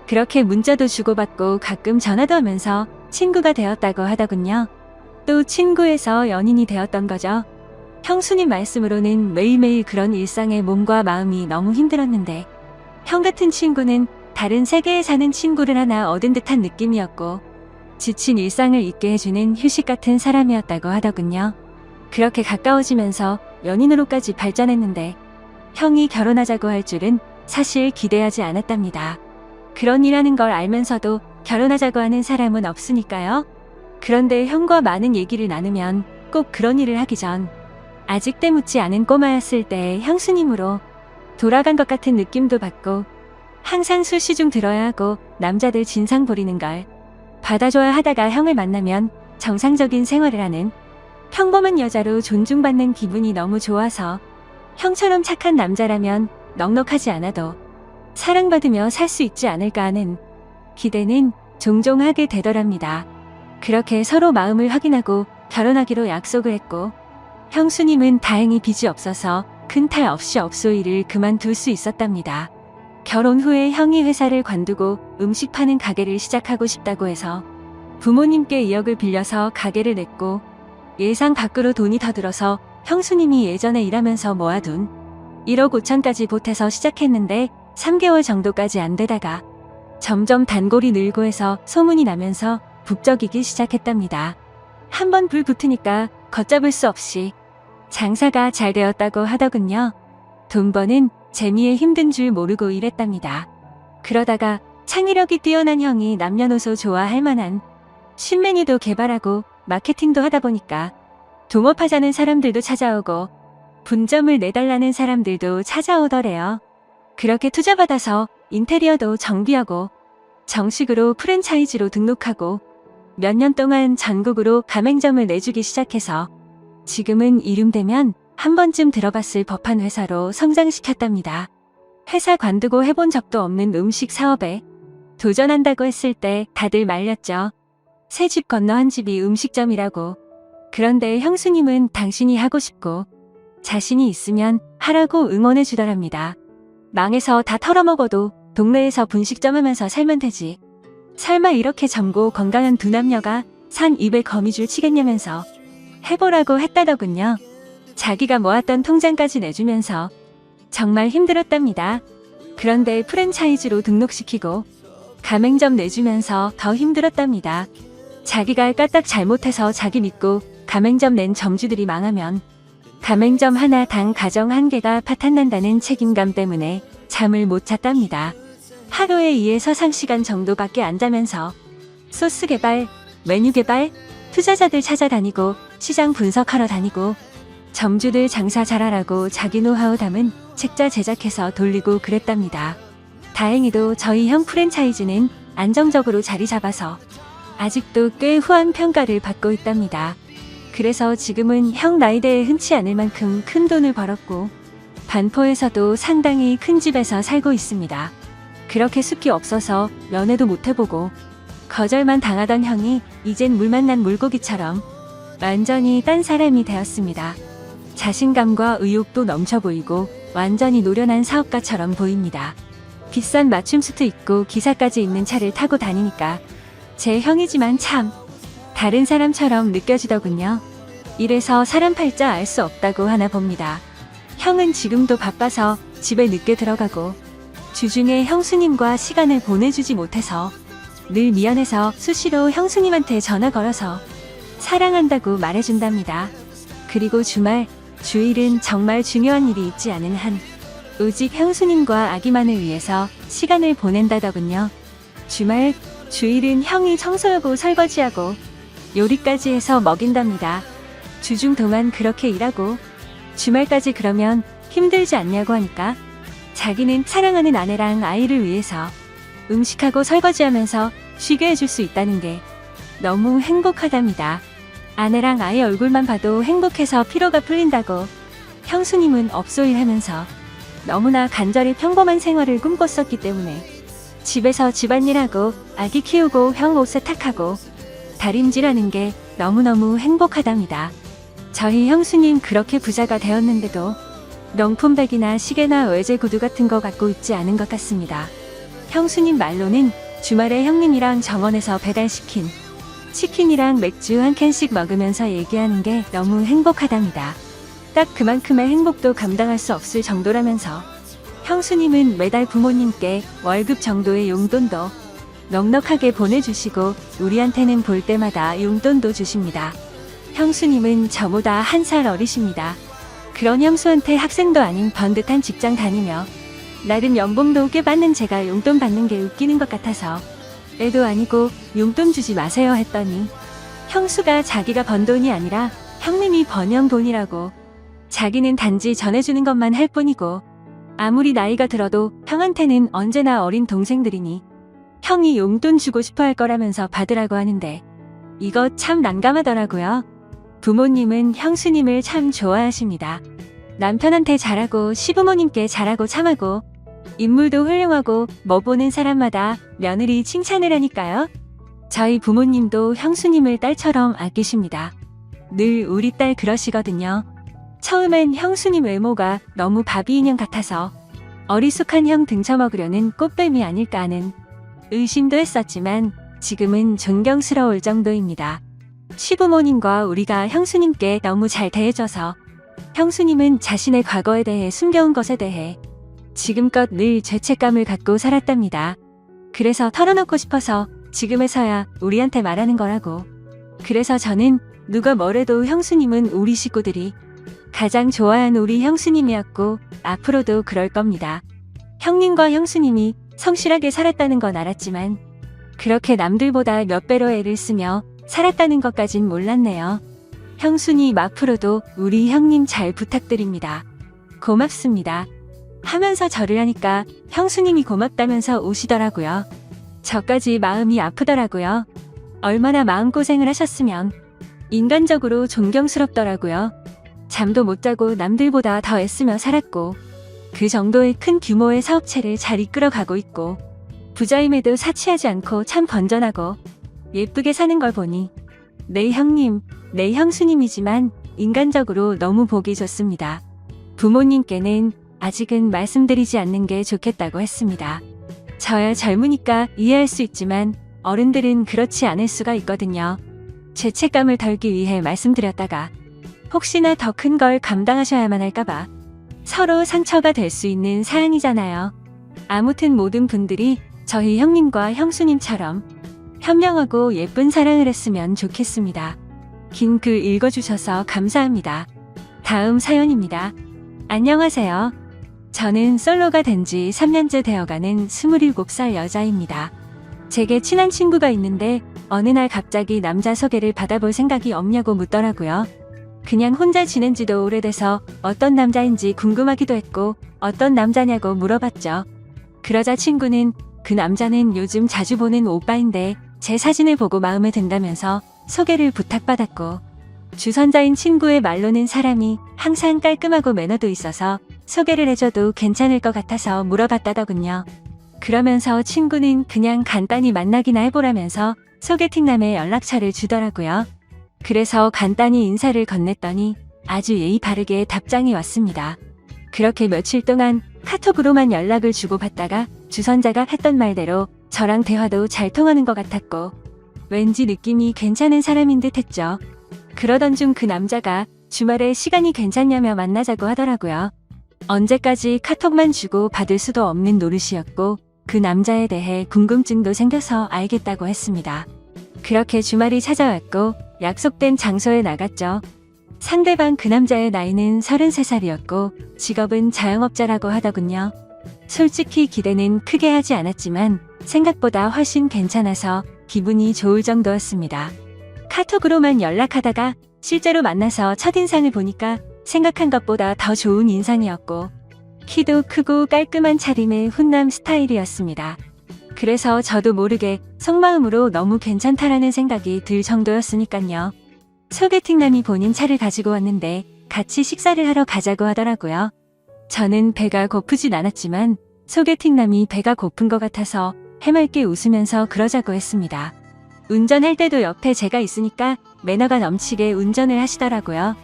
그렇게 문자도 주고받고 가끔 전화도 하면서 친구가 되었다고 하더군요. 또 친구에서 연인이 되었던 거죠. 형수님 말씀으로는 매일매일 그런 일상에 몸과 마음이 너무 힘들었는데 형 같은 친구는 다른 세계에 사는 친구를 하나 얻은 듯한 느낌이었고 지친 일상을 잊게 해주는 휴식 같은 사람이었다고 하더군요. 그렇게 가까워지면서 연인으로까지 발전했는데 형이 결혼하자고 할 줄은 사실 기대하지 않았답니다. 그런 일하는 걸 알면서도 결혼하자고 하는 사람은 없으니까요. 그런데 형과 많은 얘기를 나누면 꼭 그런 일을 하기 전 아직 때묻지 않은 꼬마였을 때의 형수님으로 돌아간 것 같은 느낌도 받고 항상 술 시중 들어야 하고 남자들 진상 부리는 걸 받아줘야 하다가 형을 만나면 정상적인 생활을 하는 평범한 여자로 존중받는 기분이 너무 좋아서 형처럼 착한 남자라면 넉넉하지 않아도 사랑받으며 살 수 있지 않을까 하는 기대는 종종 하게 되더랍니다. 그렇게 서로 마음을 확인하고 결혼하기로 약속을 했고 형수님은 다행히 빚이 없어서 큰 탈 없이 업소일을 그만둘 수 있었답니다. 결혼 후에 형이 회사를 관두고 음식 파는 가게를 시작하고 싶다고 해서 부모님께 2억을 빌려서 가게를 냈고 예상 밖으로 돈이 더 들어서 형수님이 예전에 일하면서 모아둔 1억 5천까지 보태서 시작했는데 3개월 정도까지 안 되다가 점점 단골이 늘고 해서 소문이 나면서 북적이기 시작했답니다. 한번 불 붙으니까 걷잡을 수 없이 장사가 잘 되었다고 하더군요. 돈 버는 재미에 힘든 줄 모르고 일했답니다. 그러다가 창의력이 뛰어난 형이 남녀노소 좋아할 만한 신메뉴도 개발하고 마케팅도 하다 보니까 동업하자는 사람들도 찾아오고 분점을 내달라는 사람들도 찾아오더래요. 그렇게 투자받아서 인테리어도 정비하고 정식으로 프랜차이즈로 등록하고 몇 년 동안 전국으로 가맹점을 내주기 시작해서 지금은 이름되면 한 번쯤 들어봤을 법한 회사로 성장시켰답니다. 회사 관두고 해본 적도 없는 음식 사업에 도전한다고 했을 때 다들 말렸죠. 새 집 건너 한 집이 음식점이라고. 그런데 형수님은 당신이 하고 싶고 자신이 있으면 하라고 응원해 주더랍니다. 망해서 다 털어먹어도 동네에서 분식점 하면서 살면 되지. 설마 이렇게 젊고 건강한 두 남녀가 산 입에 거미줄 치겠냐면서 해보라고 했다더군요. 자기가 모았던 통장까지 내주면서 정말 힘들었답니다. 그런데 프랜차이즈로 등록시키고 가맹점 내주면서 더 힘들었답니다. 자기가 까딱 잘못해서 자기 믿고 가맹점 낸 점주들이 망하면 가맹점 하나당 가정 1개가 파탄난다는 책임감 때문에 잠을 못 잤답니다. 하루에 2에서 3시간 정도밖에 안 자면서 소스 개발, 메뉴 개발, 투자자들 찾아다니고 시장 분석하러 다니고 점주들 장사 잘하라고 자기 노하우 담은 책자 제작해서 돌리고 그랬답니다. 다행히도 저희 형 프랜차이즈는 안정적으로 자리 잡아서 아직도 꽤 후한 평가를 받고 있답니다. 그래서 지금은 형 나이대에 흔치 않을 만큼 큰 돈을 벌었고 반포에서도 상당히 큰 집에서 살고 있습니다. 그렇게 숲이 없어서 면회도 못 해보고 거절만 당하던 형이 이젠 물 만난 물고기처럼 완전히 딴 사람이 되었습니다. 자신감과 의욕도 넘쳐 보이고 완전히 노련한 사업가처럼 보입니다. 비싼 맞춤 수트 입고 기사까지 있는 차를 타고 다니니까 제 형이지만 참 다른 사람처럼 느껴지더군요. 이래서 사람 팔자 알 수 없다고 하나 봅니다. 형은 지금도 바빠서 집에 늦게 들어가고 주중에 형수님과 시간을 보내주지 못해서 늘 미안해서 수시로 형수님한테 전화 걸어서 사랑한다고 말해준답니다. 그리고 주일은 정말 중요한 일이 있지 않은 한 오직 형수님과 아기만을 위해서 시간을 보낸다더군요. 주일은 형이 청소하고 설거지하고 요리까지 해서 먹인답니다. 주중 동안 그렇게 일하고 주말까지 그러면 힘들지 않냐고 하니까 자기는 사랑하는 아내랑 아이를 위해서 음식하고 설거지하면서 쉬게 해줄 수 있다는 게 너무 행복하답니다. 아내랑 아이 얼굴만 봐도 행복해서 피로가 풀린다고 형수님은 업소일 하면서 너무나 간절히 평범한 생활을 꿈꿨었기 때문에 집에서 집안일하고 아기 키우고 형 옷 세탁하고 다림질하는 게 너무너무 행복하답니다. 저희 형수님 그렇게 부자가 되었는데도 명품백이나 시계나 외제 구두 같은 거 갖고 있지 않은 것 같습니다. 형수님 말로는 주말에 형님이랑 정원에서 배달시킨 치킨이랑 맥주 한 캔씩 먹으면서 얘기하는 게 너무 행복하답니다. 딱 그만큼의 행복도 감당할 수 없을 정도라면서 형수님은 매달 부모님께 월급 정도의 용돈도 넉넉하게 보내주시고 우리한테는 볼 때마다 용돈도 주십니다. 형수님은 저보다 1살 어리십니다. 그런 형수한테 학생도 아닌 번듯한 직장 다니며 나름 연봉도 꽤 받는 제가 용돈 받는 게 웃기는 것 같아서 애도 아니고 용돈 주지 마세요 했더니 형수가 자기가 번 돈이 아니라 형님이 번 돈이라고 자기는 단지 전해주는 것만 할 뿐이고 아무리 나이가 들어도 형한테는 언제나 어린 동생들이니 형이 용돈 주고 싶어 할 거라면서 받으라고 하는데 이거 참 난감하더라고요. 부모님은 형수님을 참 좋아하십니다. 남편한테 잘하고 시부모님께 잘하고 참하고 인물도 훌륭하고 뭐 보는 사람마다 며느리 칭찬을 하니까요. 저희 부모님도 형수님을 딸처럼 아끼십니다. 늘 우리 딸 그러시거든요. 처음엔 형수님 외모가 너무 바비 인형 같아서 어리숙한 형 등쳐먹으려는 꽃뱀이 아닐까 하는 의심도 했었지만 지금은 존경스러울 정도입니다. 시부모님과 우리가 형수님께 너무 잘 대해줘서 형수님은 자신의 과거에 대해 숨겨온 것에 대해 지금껏 늘 죄책감을 갖고 살았답니다. 그래서 털어놓고 싶어서 지금에서야 우리한테 말하는 거라고. 그래서 저는 누가 뭐래도 형수님은 우리 식구들이 가장 좋아하는 우리 형수님이었고 앞으로도 그럴 겁니다. 형님과 형수님이 성실하게 살았다는 건 알았지만 그렇게 남들보다 몇 배로 애를 쓰며 살았다는 것까진 몰랐네요. 형수님 앞으로도 우리 형님 잘 부탁드립니다. 고맙습니다. 하면서 절을 하니까 형수님이 고맙다면서 우시더라고요. 저까지 마음이 아프더라고요. 얼마나 마음고생을 하셨으면 인간적으로 존경스럽더라고요. 잠도 못 자고 남들보다 더 애쓰며 살았고 그 정도의 큰 규모의 사업체를 잘 이끌어가고 있고 부자임에도 사치하지 않고 참 건전하고 예쁘게 사는 걸 보니 내 형님, 내 형수님이지만 인간적으로 너무 보기 좋습니다. 부모님께는 아직은 말씀드리지 않는 게 좋겠다고 했습니다. 저야 젊으니까 이해할 수 있지만 어른들은 그렇지 않을 수가 있거든요. 죄책감을 덜기 위해 말씀드렸다가 혹시나 더 큰 걸 감당하셔야만 할까봐 서로 상처가 될 수 있는 사안이잖아요. 아무튼 모든 분들이 저희 형님과 형수님처럼 현명하고 예쁜 사랑을 했으면 좋겠습니다. 긴 글 읽어주셔서 감사합니다. 다음 사연입니다. 안녕하세요. 저는 솔로가 된 지 3년째 되어가는 27살 여자입니다. 제게 친한 친구가 있는데 어느 날 갑자기 남자 소개를 받아볼 생각이 없냐고 묻더라고요. 그냥 혼자 지낸 지도 오래돼서 어떤 남자인지 궁금하기도 했고 어떤 남자냐고 물어봤죠. 그러자 친구는 그 남자는 요즘 자주 보는 오빠인데 제 사진을 보고 마음에 든다면서 소개를 부탁받았고 주선자인 친구의 말로는 사람이 항상 깔끔하고 매너도 있어서 소개를 해줘도 괜찮을 것 같아서 물어봤다더군요. 그러면서 친구는 그냥 간단히 만나기나 해보라면서 소개팅남의 연락처를 주더라고요. 그래서 간단히 인사를 건넸더니 아주 예의 바르게 답장이 왔습니다. 그렇게 며칠 동안 카톡으로만 연락을 주고받다가 주선자가 했던 말대로 저랑 대화도 잘 통하는 것 같았고 왠지 느낌이 괜찮은 사람인 듯 했죠. 그러던 중 그 남자가 주말에 시간이 괜찮냐며 만나자고 하더라고요. 언제까지 카톡만 주고 받을 수도 없는 노릇이었고 그 남자에 대해 궁금증도 생겨서 알겠다고 했습니다. 그렇게 주말이 찾아왔고 약속된 장소에 나갔죠. 상대방 그 남자의 나이는 33살이었고 직업은 자영업자라고 하더군요. 솔직히 기대는 크게 하지 않았지만 생각보다 훨씬 괜찮아서 기분이 좋을 정도였습니다. 카톡으로만 연락하다가 실제로 만나서 첫인상을 보니까 생각한 것보다 더 좋은 인상이었고 키도 크고 깔끔한 차림의 훈남 스타일이었습니다. 그래서 저도 모르게 속마음으로 너무 괜찮다라는 생각이 들 정도였으니깐요. 소개팅남이 본인 차를 가지고 왔는데 같이 식사를 하러 가자고 하더라고요. 저는 배가 고프진 않았지만 소개팅남이 배가 고픈 것 같아서 해맑게 웃으면서 그러자고 했습니다. 운전할 때도 옆에 제가 있으니까 매너가 넘치게 운전을 하시더라고요.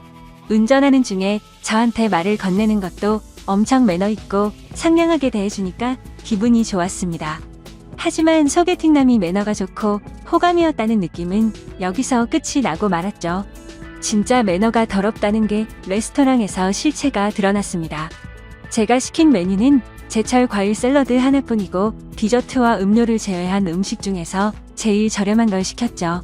운전하는 중에 저한테 말을 건네는 것도 엄청 매너 있고 상냥하게 대해주니까 기분이 좋았습니다. 하지만 소개팅남이 매너가 좋고 호감이었다는 느낌은 여기서 끝이 나고 말았죠. 진짜 매너가 더럽다는 게 레스토랑에서 실체가 드러났습니다. 제가 시킨 메뉴는 제철 과일 샐러드 하나뿐이고 디저트와 음료를 제외한 음식 중에서 제일 저렴한 걸 시켰죠.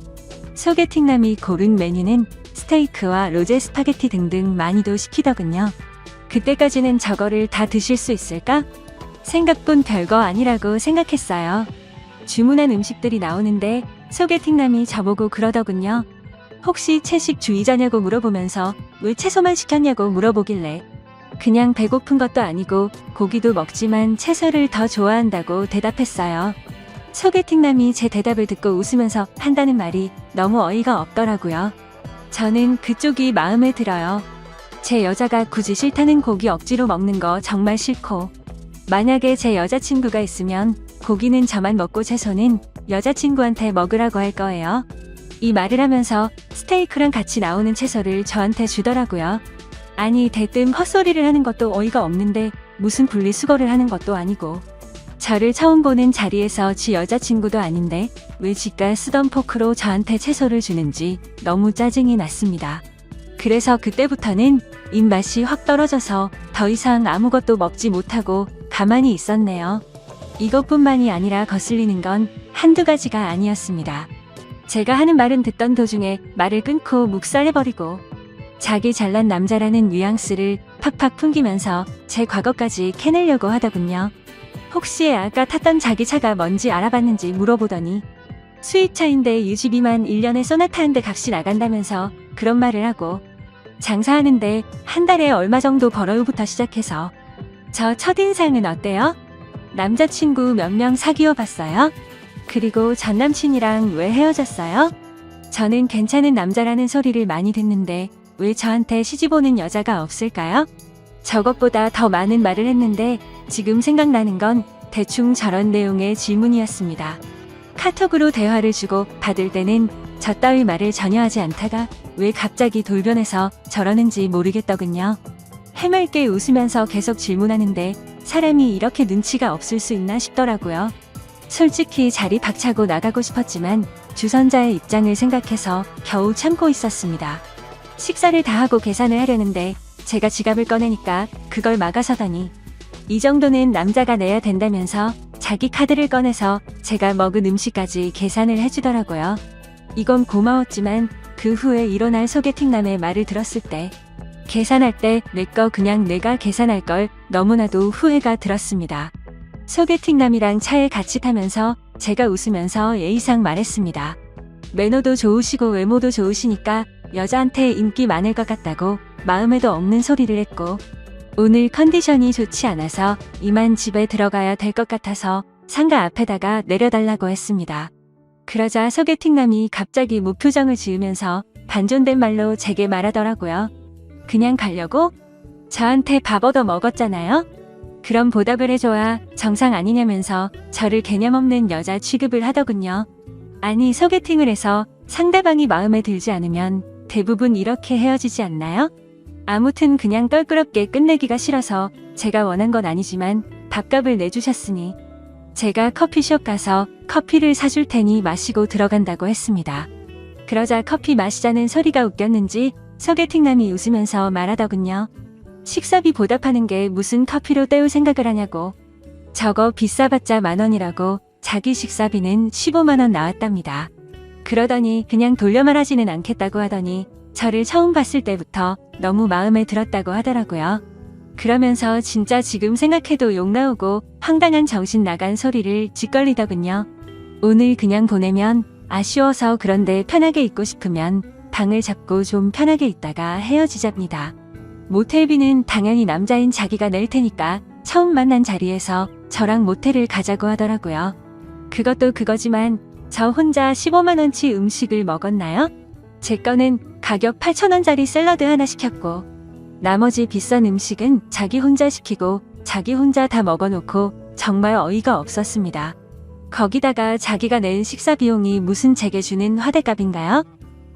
소개팅남이 고른 메뉴는 스테이크와 로제 스파게티 등등 많이도 시키더군요. 그때까지는 저거를 다 드실 수 있을까? 생각뿐 별거 아니라고 생각했어요. 주문한 음식들이 나오는데 소개팅남이 저보고 그러더군요. 혹시 채식주의자냐고 물어보면서 왜 채소만 시켰냐고 물어보길래 그냥 배고픈 것도 아니고 고기도 먹지만 채소를 더 좋아한다고 대답했어요. 소개팅남이 제 대답을 듣고 웃으면서 한다는 말이 너무 어이가 없더라고요. 저는 그쪽이 마음에 들어요. 제 여자가 굳이 싫다는 고기 억지로 먹는 거 정말 싫고 만약에 제 여자친구가 있으면 고기는 저만 먹고 채소는 여자친구한테 먹으라고 할 거예요. 이 말을 하면서 스테이크랑 같이 나오는 채소를 저한테 주더라고요. 아니 대뜸 헛소리를 하는 것도 어이가 없는데 무슨 분리수거를 하는 것도 아니고 저를 처음 보는 자리에서 지 여자친구도 아닌데 왜 지가 쓰던 포크로 저한테 채소를 주는지 너무 짜증이 났습니다. 그래서 그때부터는 입맛이 확 떨어져서 더 이상 아무것도 먹지 못하고 가만히 있었네요. 이것뿐만이 아니라 거슬리는 건 한두 가지가 아니었습니다. 제가 하는 말은 듣던 도중에 말을 끊고 묵살해버리고 자기 잘난 남자라는 뉘앙스를 팍팍 풍기면서 제 과거까지 캐내려고 하더군요. 혹시 아까 탔던 자기 차가 뭔지 알아봤는지 물어보더니 수입차인데 유지비만 1년에 쏘나타 한 대 값이 나간다면서 그런 말을 하고 장사하는데 한 달에 얼마 정도 벌어요부터 시작해서 저 첫인상은 어때요? 남자친구 몇 명 사귀어 봤어요? 그리고 전남친이랑 왜 헤어졌어요? 저는 괜찮은 남자라는 소리를 많이 듣는데 왜 저한테 시집 오는 여자가 없을까요? 저것보다 더 많은 말을 했는데 지금 생각나는 건 대충 저런 내용의 질문이었습니다. 카톡으로 대화를 주고 받을 때는 저 따위 말을 전혀 하지 않다가 왜 갑자기 돌변해서 저러는지 모르겠더군요. 해맑게 웃으면서 계속 질문하는데 사람이 이렇게 눈치가 없을 수 있나 싶더라고요. 솔직히 자리 박차고 나가고 싶었지만 주선자의 입장을 생각해서 겨우 참고 있었습니다. 식사를 다 하고 계산을 하려는데 제가 지갑을 꺼내니까 그걸 막아서더니 이 정도는 남자가 내야 된다면서 자기 카드를 꺼내서 제가 먹은 음식까지 계산을 해주더라고요. 이건 고마웠지만 그 후에 일어날 소개팅남의 말을 들었을 때 계산할 때 내 거 그냥 내가 계산할 걸 너무나도 후회가 들었습니다. 소개팅남이랑 차에 같이 타면서 제가 웃으면서 예의상 말했습니다. 매너도 좋으시고 외모도 좋으시니까 여자한테 인기 많을 것 같다고 마음에도 없는 소리를 했고 오늘 컨디션이 좋지 않아서 이만 집에 들어가야 될 것 같아서 상가 앞에다가 내려달라고 했습니다. 그러자 소개팅남이 갑자기 무표정을 지으면서 반존된 말로 제게 말하더라고요. 그냥 가려고? 저한테 밥 얻어 먹었잖아요? 그럼 보답을 해줘야 정상 아니냐면서 저를 개념 없는 여자 취급을 하더군요. 아니 소개팅을 해서 상대방이 마음에 들지 않으면 대부분 이렇게 헤어지지 않나요? 아무튼 그냥 껄끄럽게 끝내기가 싫어서 제가 원한 건 아니지만 밥값을 내주셨으니 제가 커피숍 가서 커피를 사줄 테니 마시고 들어간다고 했습니다. 그러자 커피 마시자는 소리가 웃겼는지 소개팅남이 웃으면서 말하더군요. 식사비 보답하는 게 무슨 커피로 때울 생각을 하냐고. 저거 비싸봤자 10,000원이라고. 자기 식사비는 15만 원 나왔답니다. 그러더니 그냥 돌려 말하지는 않겠다고 하더니 저를 처음 봤을 때부터 너무 마음에 들었다고 하더라고요. 그러면서 진짜 지금 생각해도 욕 나오고 황당한 정신 나간 소리를 짓걸리더군요. 오늘 그냥 보내면 아쉬워서 그런데 편하게 있고 싶으면 방을 잡고 좀 편하게 있다가 헤어지잡니다. 모텔비는 당연히 남자인 자기가 낼 테니까 처음 만난 자리에서 저랑 모텔을 가자고 하더라고요. 그것도 그거지만 저 혼자 15만원치 음식을 먹었나요? 제 거는 가격 8,000원짜리 샐러드 하나 시켰고 나머지 비싼 음식은 자기 혼자 시키고 자기 혼자 다 먹어놓고 정말 어이가 없었습니다. 거기다가 자기가 낸 식사 비용이 무슨 제게 주는 화대값인가요?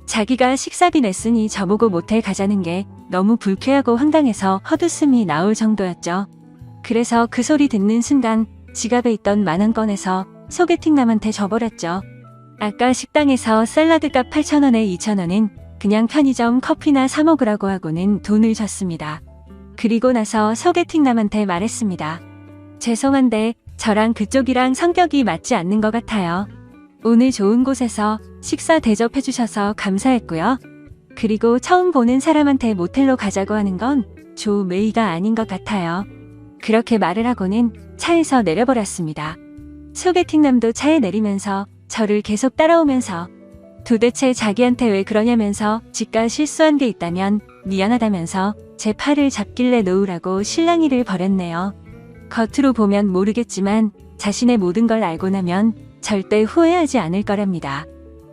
자기가 식사비 냈으니 저보고 모텔 가자는 게 너무 불쾌하고 황당해서 헛웃음이 나올 정도였죠. 그래서 그 소리 듣는 순간 지갑에 있던 10,000원 꺼내서 소개팅남한테 줘버렸죠. 아까 식당에서 샐러드값 8,000원에 2,000원은 그냥 편의점 커피나 사 먹으라고 하고는 돈을 줬습니다. 그리고 나서 소개팅남한테 말했습니다. 죄송한데 저랑 그쪽이랑 성격이 맞지 않는 것 같아요. 오늘 좋은 곳에서 식사 대접해주셔서 감사했고요. 그리고 처음 보는 사람한테 모텔로 가자고 하는 건 좀 예의가 아닌 것 같아요. 그렇게 말을 하고는 차에서 내려버렸습니다. 소개팅남도 차에 내리면서 저를 계속 따라오면서 도대체 자기한테 왜 그러냐면서 지가 실수한 게 있다면 미안하다면서 제 팔을 잡길래 놓으라고 실랑이를 벌였네요. 겉으로 보면 모르겠지만 자신의 모든 걸 알고 나면 절대 후회하지 않을 거랍니다.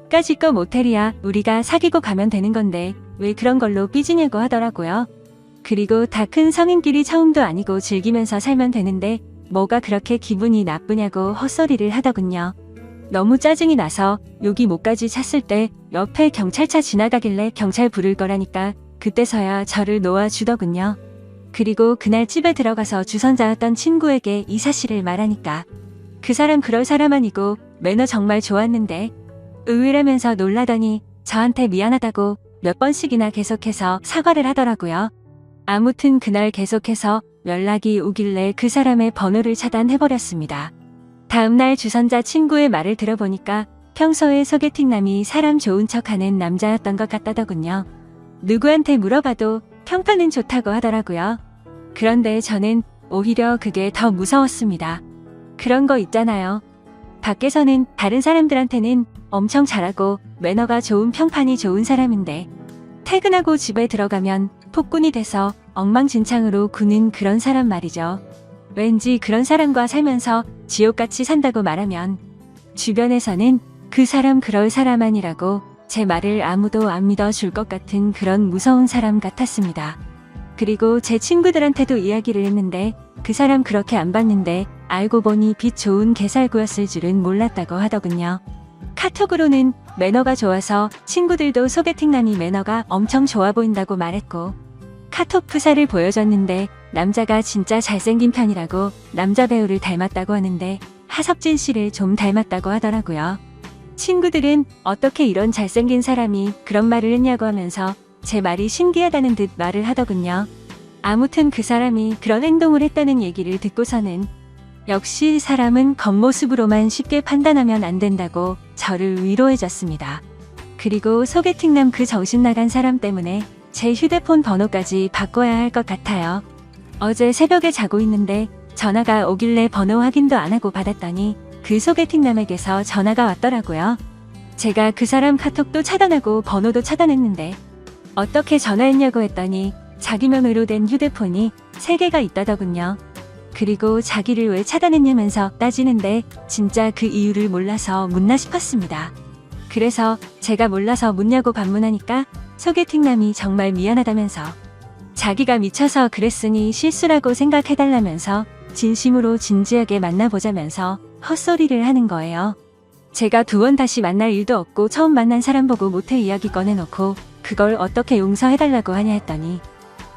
까짓 거 모텔이야 우리가 사귀고 가면 되는 건데 왜 그런 걸로 삐지냐고 하더라고요. 그리고 다 큰 성인끼리 처음도 아니고 즐기면서 살면 되는데 뭐가 그렇게 기분이 나쁘냐고 헛소리를 하더군요. 너무 짜증이 나서 여기 목까지 찼을 때 옆에 경찰차 지나가길래 경찰 부를 거라니까 그때서야 저를 놓아주더군요. 그리고 그날 집에 들어가서 주선자였던 친구에게 이 사실을 말하니까 그 사람 그럴 사람 아니고 매너 정말 좋았는데 의외라면서 놀라더니 저한테 미안하다고 몇 번씩이나 계속해서 사과를 하더라고요. 아무튼 그날 계속해서 연락이 오길래 그 사람의 번호를 차단해버렸습니다. 다음날 주선자 친구의 말을 들어보니까 평소에 소개팅남이 사람 좋은 척하는 남자였던 것 같다더군요. 누구한테 물어봐도 평판은 좋다고 하더라고요. 그런데 저는 오히려 그게 더 무서웠습니다. 그런 거 있잖아요. 밖에서는 다른 사람들한테는 엄청 잘하고 매너가 좋은 평판이 좋은 사람인데 퇴근하고 집에 들어가면 폭군이 돼서 엉망진창으로 구는 그런 사람 말이죠. 왠지 그런 사람과 살면서 지옥같이 산다고 말하면 주변에서는 그 사람 그럴 사람 아니라고 제 말을 아무도 안 믿어줄 것 같은 그런 무서운 사람 같았습니다. 그리고 제 친구들한테도 이야기를 했는데 그 사람 그렇게 안 봤는데 알고 보니 빛 좋은 개살구였을 줄은 몰랐다고 하더군요. 카톡으로는 매너가 좋아서 친구들도 소개팅남이 매너가 엄청 좋아 보인다고 말했고 카톡 프사를 보여줬는데 남자가 진짜 잘생긴 편이라고 남자 배우를 닮았다고 하는데 하석진 씨를 좀 닮았다고 하더라고요. 친구들은 어떻게 이런 잘생긴 사람이 그런 말을 했냐고 하면서 제 말이 신기하다는 듯 말을 하더군요. 아무튼 그 사람이 그런 행동을 했다는 얘기를 듣고서는 역시 사람은 겉모습으로만 쉽게 판단하면 안 된다고 저를 위로해줬습니다. 그리고 소개팅남 그 정신나간 사람 때문에 제 휴대폰 번호까지 바꿔야 할 것 같아요. 어제 새벽에 자고 있는데 전화가 오길래 번호 확인도 안 하고 받았더니 그 소개팅남에게서 전화가 왔더라고요. 제가 그 사람 카톡도 차단하고 번호도 차단했는데 어떻게 전화했냐고 했더니 자기명으로 된 휴대폰이 3개가 있다더군요. 그리고 자기를 왜 차단했냐면서 따지는데 진짜 그 이유를 몰라서 묻나 싶었습니다. 그래서 제가 몰라서 묻냐고 반문하니까 소개팅남이 정말 미안하다면서 자기가 미쳐서 그랬으니 실수라고 생각해달라면서 진심으로 진지하게 만나보자면서 헛소리를 하는 거예요. 제가 2번 다시 만날 일도 없고 처음 만난 사람 보고 모텔 이야기 꺼내놓고 그걸 어떻게 용서해달라고 하냐 했더니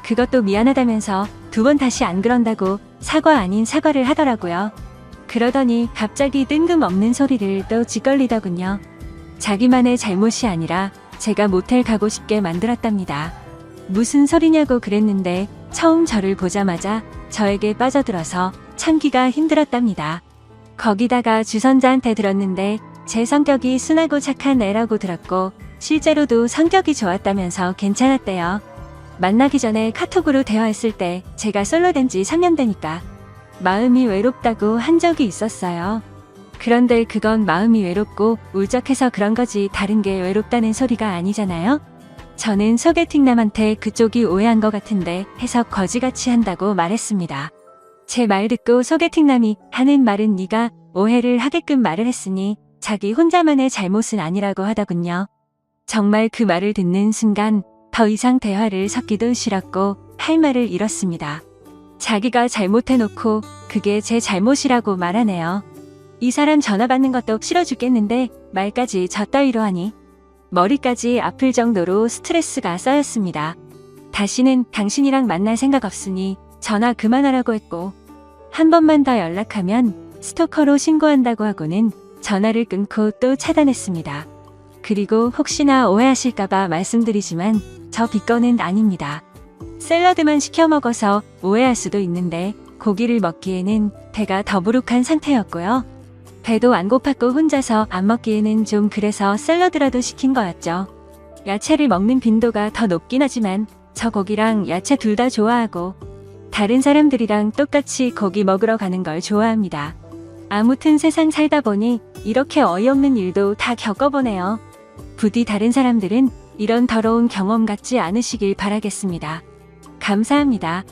그것도 미안하다면서 2번 다시 안 그런다고 사과 아닌 사과를 하더라고요. 그러더니 갑자기 뜬금없는 소리를 또 짓걸리더군요. 자기만의 잘못이 아니라 제가 모텔 가고 싶게 만들었답니다. 무슨 소리냐고 그랬는데 처음 저를 보자마자 저에게 빠져들어서 참기가 힘들었답니다. 거기다가 주선자한테 들었는데 제 성격이 순하고 착한 애라고 들었고 실제로도 성격이 좋았다면서 괜찮았대요. 만나기 전에 카톡으로 대화했을 때 제가 솔로 된 지 3년 되니까 마음이 외롭다고 한 적이 있었어요. 그런데 그건 마음이 외롭고 울적해서 그런 거지 다른 게 외롭다는 소리가 아니잖아요. 저는 소개팅남한테 그쪽이 오해한 것 같은데 해석 거지같이 한다고 말했습니다. 제 말 듣고 소개팅남이 하는 말은 네가 오해를 하게끔 말을 했으니 자기 혼자만의 잘못은 아니라고 하더군요. 정말 그 말을 듣는 순간 더 이상 대화를 섞기도 싫었고 할 말을 잃었습니다. 자기가 잘못해놓고 그게 제 잘못이라고 말하네요. 이 사람 전화 받는 것도 싫어 죽겠는데 말까지 저 따위로 하니 머리까지 아플 정도로 스트레스가 쌓였습니다. 다시는 당신이랑 만날 생각 없으니 전화 그만하라고 했고 한 번만 더 연락하면 스토커로 신고한다고 하고는 전화를 끊고 또 차단했습니다. 그리고 혹시나 오해하실까봐 말씀드리지만 저 비건은 아닙니다. 샐러드만 시켜 먹어서 오해할 수도 있는데 고기를 먹기에는 배가 더부룩한 상태였고요. 배도 안 고팠고 혼자서 안 먹기에는 좀 그래서 샐러드라도 시킨 거였죠. 야채를 먹는 빈도가 더 높긴 하지만 저 고기랑 야채 둘 다 좋아하고 다른 사람들이랑 똑같이 고기 먹으러 가는 걸 좋아합니다. 아무튼 세상 살다 보니 이렇게 어이없는 일도 다 겪어보네요. 부디 다른 사람들은 이런 더러운 경험 갖지 않으시길 바라겠습니다. 감사합니다.